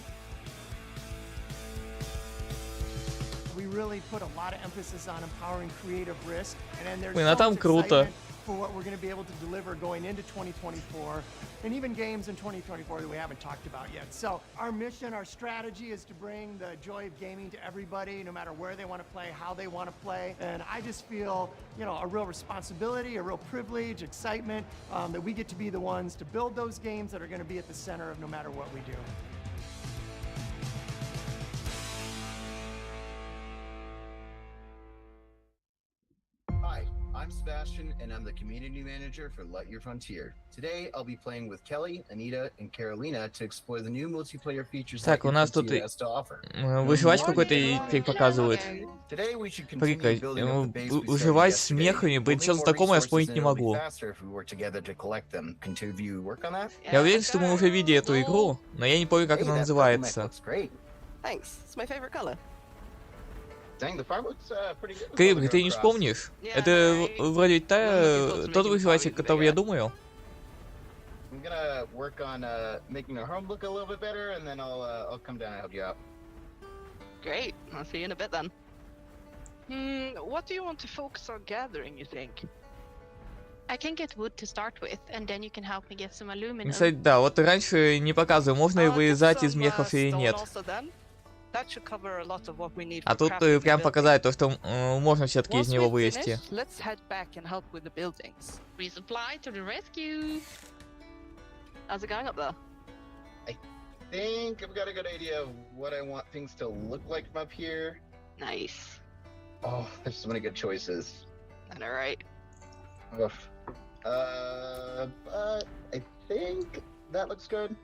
[SPEAKER 6] We really put a lot of emphasis on empowering creative risk, and then there's
[SPEAKER 1] Блин, а там круто.
[SPEAKER 6] for what we're going to be able to deliver going into 2024, and even games in 2024 that we haven't talked about yet. So our mission, our strategy is to bring the joy of gaming to everybody, no matter where they want to play, how they want to play. And I just feel, you know, a real responsibility, a real privilege, excitement that we get to be the ones to build those games that are going to be at the center of no matter what we do.
[SPEAKER 7] Hi, I'm Sebastian, and I'm the community manager for Light Your Frontier. Today, I'll be playing with Kelly, Anita, and Carolina to explore the new multiplayer features
[SPEAKER 1] Так, у нас тут выживать какой-то теперь показывают. Выживать с мехами, блин, что за такое я вспомнить не могу. Я уверен, что мы уже видели эту игру, но я не помню, как она называется. Крипик, ты не вспомнишь? Это вроде тот выживатель, которого я думаю.
[SPEAKER 7] I'm gonna work on making our home look a little bit better, and then I'll come down and help you out.
[SPEAKER 23] Great. I'll see you in a bit then. What do you want to focus on gathering, you think?
[SPEAKER 24] I can get wood to start with, and then you can help me get some aluminum.
[SPEAKER 1] Кстати, да, вот раньше не показывал, можно ли вырезать из мехов или нет. А тут прям показать то, что можно все-таки из него вылезти.
[SPEAKER 24] Resupply to the rescue.
[SPEAKER 23] How's it going up there?
[SPEAKER 7] I think I've got a good idea of what I want things to look like from up here.
[SPEAKER 23] Nice.
[SPEAKER 7] Oh, there's so many good choices.
[SPEAKER 23] I know, right?
[SPEAKER 7] But I think that looks good.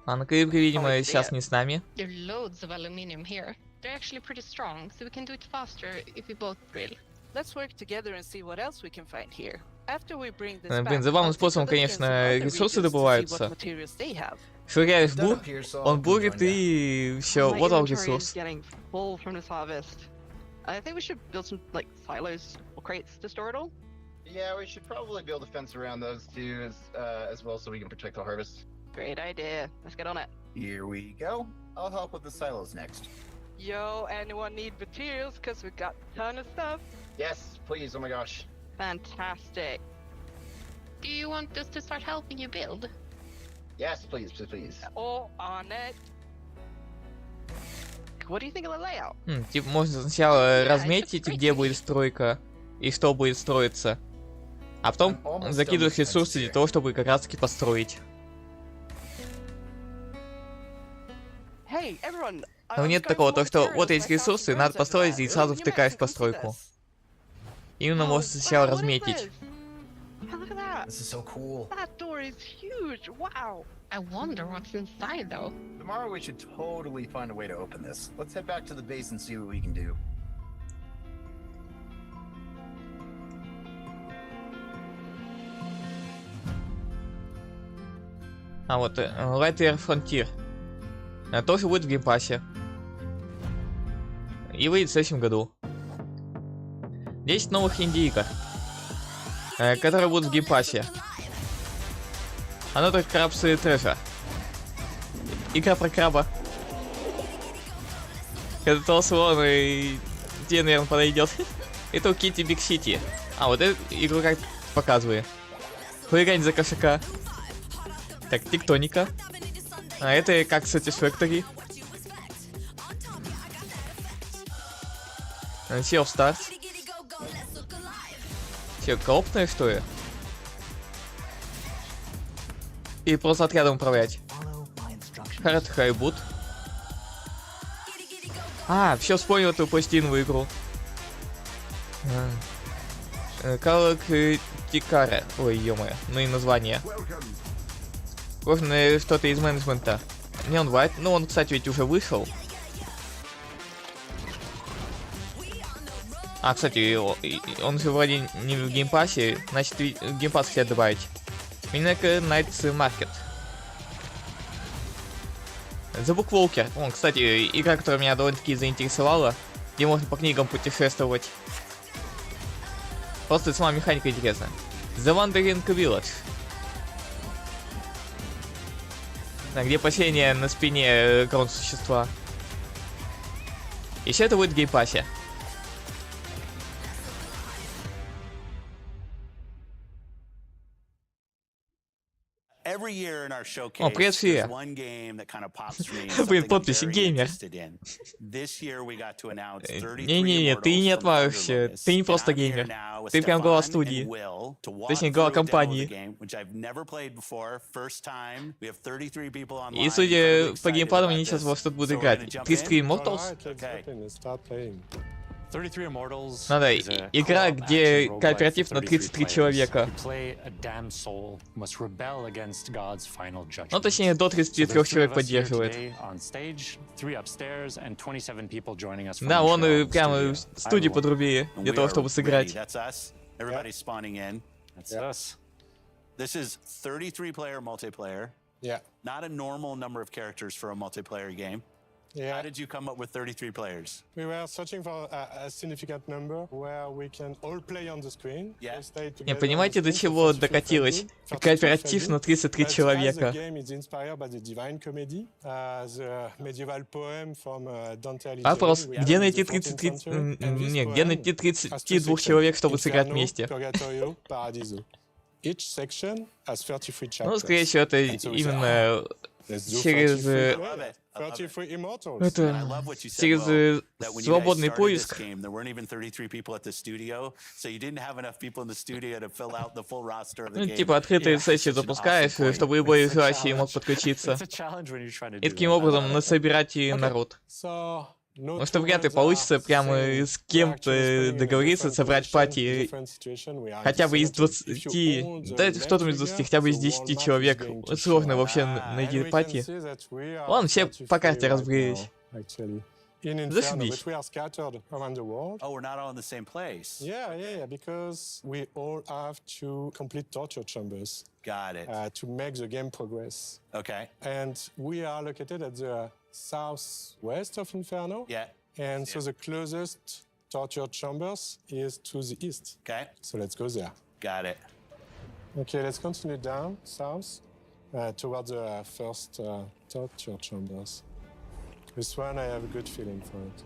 [SPEAKER 1] А на Крипке, видимо, сейчас не с нами.
[SPEAKER 24] There are loads of aluminum here. They're actually pretty strong, so we can do it faster if we both drill.
[SPEAKER 23] Let's work together and see what else we can find here. After we bring this
[SPEAKER 1] Блин, забавным способом, конечно, ресурсы добываются. Швыряешь бур, он бурит и все, вот он ресурс.
[SPEAKER 23] I think we should build some like silos or crates to store it all.
[SPEAKER 7] Yeah, we should probably build a fence around those two as well, so we can protect the harvest.
[SPEAKER 23] Great idea. Let's get on it.
[SPEAKER 7] Here we go. I'll help with the silos next.
[SPEAKER 23] Yo, anyone need materials? Cause we got a ton of stuff.
[SPEAKER 7] Yes, please. Oh my gosh.
[SPEAKER 23] Fantastic.
[SPEAKER 24] Do you want us to start helping you build?
[SPEAKER 7] Yes, please, please.
[SPEAKER 23] All on it. What do you think of the layout?
[SPEAKER 1] Типа можно сначала разметить, где будет стройка и что будет строиться, а потом закидывать ресурсы для того, чтобы как раз таки построить. Но нет такого, то что вот эти ресурсы, надо построить и сразу втыкаешь в постройку. Именно можно сначала разметить.
[SPEAKER 7] This is so cool.
[SPEAKER 23] That door is huge. Wow.
[SPEAKER 24] I wonder what's inside though.
[SPEAKER 7] Tomorrow we should totally find a way to open this. Let's head back to the base and see what we can do.
[SPEAKER 1] А вот Light Your Frontier тоже будет в геймпассе. И выйдет в следующем году. 10 новых инди-игр, которые будут в геймпассе. Оно так Крабс и Трэша. Игра про краба. Это Толслон и тебе, наверное, подойдет. Это у Китти Биг Сити. А, вот эту игру как показываю. Хулигань за кошака. Так, Тектоника. А это как Satisfactory. Sea of Stars. Че, коопная что ли? И просто отрядом управлять. Хард Хайбут. А, все, вспомнил эту пластиновую игру. Калак Тикара. Ой, ё-моё, ну и название. Можно что-то из менеджмента. Не он White, ну он, кстати, ведь уже вышел. А, кстати, он же вроде не в геймпассе, значит, в геймпасс хотят добавить. Минека Night's Market. The Book Walker. Вон, кстати, игра, которая меня довольно-таки заинтересовала, где можно по книгам путешествовать. Просто сама механика интересна. The Wandering Village. Где поселение на спине грон-существа. Еще это будет в геймпассе. О, привет, Фия. Блин, подписи геймер. Не-не-не, ты не отваливаешься. Ты не просто геймер. Ты прям глава студии. Точнее, глава компании. И судя по геймпаду, они сейчас во что-то будут играть. 33 Immortals? Надо, игра, где кооператив на 33 человека. Ну, точнее, до 33 человек поддерживает. Да, он прямо студию подрубили для того, чтобы сыграть.
[SPEAKER 5] This is 33-player multiplayer.
[SPEAKER 9] Yeah.
[SPEAKER 5] Not a normal number of characters for a multiplayer game.
[SPEAKER 9] Yeah.
[SPEAKER 5] How did you come up with 33 players?
[SPEAKER 9] We were searching for a significant number where we can all play on the screen.
[SPEAKER 5] Yeah.
[SPEAKER 1] Не понимаете, до чего докатилось? Кооператив на 33 человека. Вопрос, где найти 33... Не, где найти 32 человек, чтобы сыграть вместе? Ну, скорее всего, это именно через... через свободный поиск. Ну, типа открытые сессии запускаешь, чтобы любой желающий мог подключиться. И таким образом насобирать и народ. Потому что вряд ли получится прямо с кем-то договориться, собрать пати хотя бы из 20... Да, что там из 20, хотя бы из 10 человек. Сложно вообще найти пати. Ладно, все по карте разбрелись. Зашибись.
[SPEAKER 5] Oh, we're not all in the same place.
[SPEAKER 9] Yeah, because we all have to complete torture chambers.
[SPEAKER 5] Got it.
[SPEAKER 9] To make the game progress.
[SPEAKER 5] Okay.
[SPEAKER 9] And we are located at the southwest of Inferno.
[SPEAKER 5] Yeah.
[SPEAKER 9] And so the closest torture chambers is to the east.
[SPEAKER 5] Okay.
[SPEAKER 9] So let's go there.
[SPEAKER 5] Got it.
[SPEAKER 9] Okay, let's continue down south towards the first torture chambers. This one, I have a good feeling for it.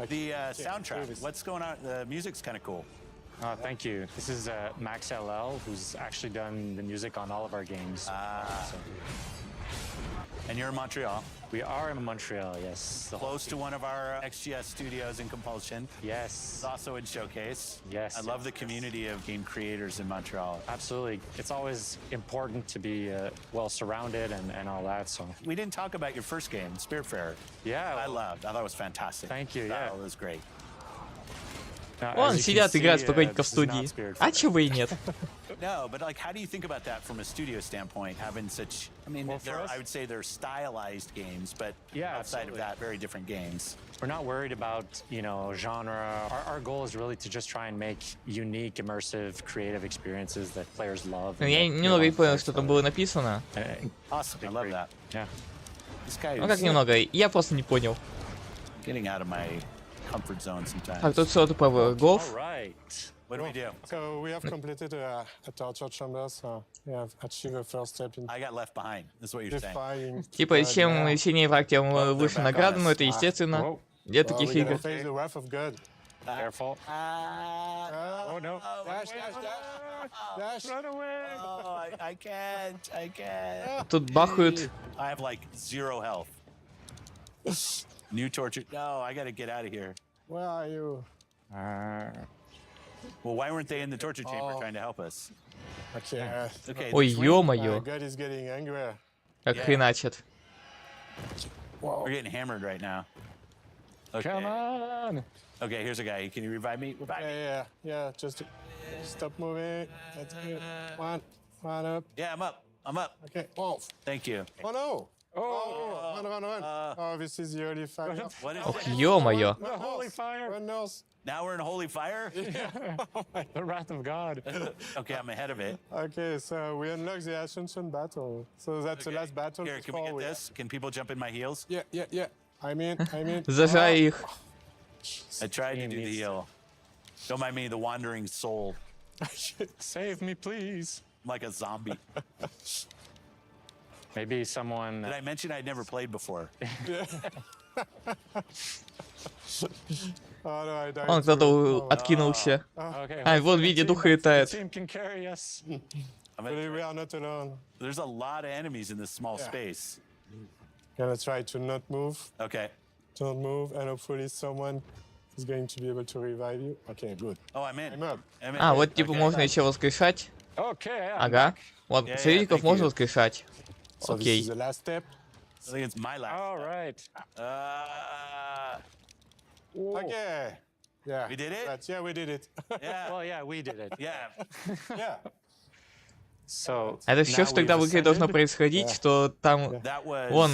[SPEAKER 5] The soundtrack, what's going on? The music's kind of cool.
[SPEAKER 10] Thank you. This is Max LL, who's actually done the music on all of our games.
[SPEAKER 5] And you're in Montreal?
[SPEAKER 10] We are in Montreal, yes.
[SPEAKER 5] Close to one of our XGS studios in Compulsion.
[SPEAKER 10] Yes.
[SPEAKER 5] It's also in Showcase.
[SPEAKER 10] Yes.
[SPEAKER 5] I love the community of game creators in Montreal.
[SPEAKER 10] Absolutely. It's always important to be well surrounded and all that, so.
[SPEAKER 5] We didn't talk about your first game, Spiritfarer.
[SPEAKER 10] Yeah.
[SPEAKER 5] I thought it was fantastic.
[SPEAKER 10] Thank you, yeah.
[SPEAKER 5] It was great.
[SPEAKER 1] Вон сидят, играют спокойненько в студии. А чего и нет?
[SPEAKER 5] No, but like, how do you think about that from a studio standpoint? Having such, I mean, I would say they're stylized games, but outside of that, very different games.
[SPEAKER 10] We're not worried about, you know, genre. Our goal is really to just try and make unique, immersive, creative experiences that players love.
[SPEAKER 1] Я немного не понял, что там было написано.
[SPEAKER 5] Awesome, I love that.
[SPEAKER 10] Yeah.
[SPEAKER 1] Ну как немного, я просто не понял.
[SPEAKER 5] Getting out of my comfort zone sometimes.
[SPEAKER 1] Так, тут что-то по голф.
[SPEAKER 5] What do we do?
[SPEAKER 9] So we have completed a torture chamber, so we have achieved the first step in.
[SPEAKER 5] I got left behind. That's what you're saying.
[SPEAKER 1] Типа, чем сильнее враг, тем выше награда, но это естественно. Для таких игр.
[SPEAKER 10] Careful.
[SPEAKER 9] Oh no. Dash.
[SPEAKER 5] Run away. Oh, I can't.
[SPEAKER 1] Тут бахают.
[SPEAKER 5] I have like 0 health. New torture. No, I gotta get out of here.
[SPEAKER 9] Where are you?
[SPEAKER 5] Well, why weren't they in the torture chamber trying to help us?
[SPEAKER 9] Okay.
[SPEAKER 1] Ой, ё-моё.
[SPEAKER 9] God is getting angry.
[SPEAKER 1] Как хреначит.
[SPEAKER 5] We're getting hammered right now. Okay.
[SPEAKER 10] Come on.
[SPEAKER 5] Okay, here's a guy. Can you revive me?
[SPEAKER 9] Yeah. Just stop moving. That's good. One up.
[SPEAKER 5] Yeah, I'm up.
[SPEAKER 9] Okay. Oh.
[SPEAKER 5] Thank you.
[SPEAKER 9] Oh no. Run. Oh, this is the holy fire.
[SPEAKER 5] What is
[SPEAKER 1] Ох,
[SPEAKER 5] it?
[SPEAKER 1] ё-моё.
[SPEAKER 10] The holy fire.
[SPEAKER 9] Run north.
[SPEAKER 5] Now we're in holy fire?
[SPEAKER 10] The wrath of God.
[SPEAKER 5] Okay, I'm ahead of it.
[SPEAKER 9] Okay, so we unlock the Ascension battle. So that's the last battle.
[SPEAKER 5] Here, can we get this? Can people jump in my heels?
[SPEAKER 9] Yeah. I mean.
[SPEAKER 1] Зажай их.
[SPEAKER 5] I tried to do the heal. Don't mind me, the wandering soul.
[SPEAKER 10] Save me, please.
[SPEAKER 5] I'm like a zombie.
[SPEAKER 10] Maybe someone.
[SPEAKER 5] Did I mention I'd never played before?
[SPEAKER 1] Он кто-то откинулся. А, вон, видит, дух летает.
[SPEAKER 9] Really, we are not alone.
[SPEAKER 5] There's a lot of enemies in this small space.
[SPEAKER 9] Gonna try to not move.
[SPEAKER 5] Okay.
[SPEAKER 9] Don't move, and hopefully someone is going to be able to revive you. Okay, good.
[SPEAKER 5] Oh, I'm in.
[SPEAKER 9] I'm up.
[SPEAKER 1] А, вот типа можно еще воскрешать. Ага. Вот союзников можно воскрешать.
[SPEAKER 9] So
[SPEAKER 1] Окей.
[SPEAKER 9] this is the last step.
[SPEAKER 5] I think it's my last.
[SPEAKER 10] All right.
[SPEAKER 9] Okay. Yeah.
[SPEAKER 5] We did it?
[SPEAKER 9] Yeah, we did it.
[SPEAKER 5] Yeah.
[SPEAKER 10] Well, yeah, we did it.
[SPEAKER 5] Yeah.
[SPEAKER 9] Yeah.
[SPEAKER 10] So
[SPEAKER 1] Это все, что тогда в игре должно происходить, что там, вон,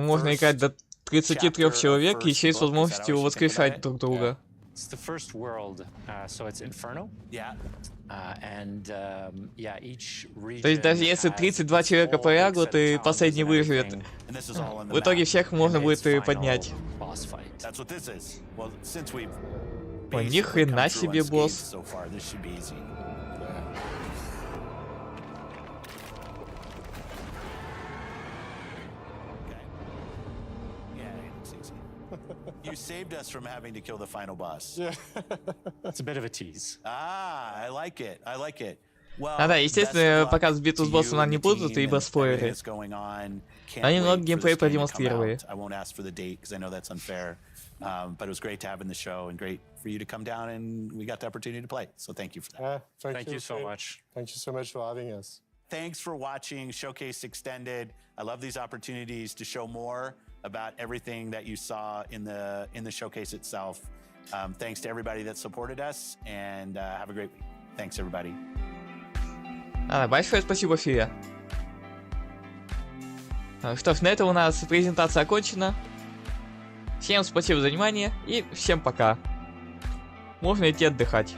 [SPEAKER 1] можно играть до 33 человек, и еще есть возможность воскрешать друг друга.
[SPEAKER 10] It's the first world, so it's Inferno.
[SPEAKER 5] Yeah.
[SPEAKER 10] Each region.
[SPEAKER 1] То есть даже если 32 человека проляглут и последний выживет, в итоге всех можно будет поднять. О, ни хрена себе, босс.
[SPEAKER 5] You saved us from having to kill the final boss.
[SPEAKER 9] Yeah.
[SPEAKER 10] It's a bit of a tease.
[SPEAKER 5] I like it. I like it.
[SPEAKER 1] Да, естественно, пока с битву с боссом нам не будут, ибо спойлеры. Они много геймплея продемонстрировали.
[SPEAKER 5] But it was great to have in the show and great for you to come down and we got the opportunity to play. So thank you for that.
[SPEAKER 9] Thank you so much. Thank you so much for having us.
[SPEAKER 5] Thanks for watching Showcase Extended. I love these opportunities to show more about everything that you saw in the showcase itself. Thanks to everybody that supported us and have a great week. Thanks, everybody.
[SPEAKER 1] Большое спасибо, Фия. Что ж, на этом у нас презентация окончена. Всем спасибо за внимание и всем пока. Можно идти отдыхать.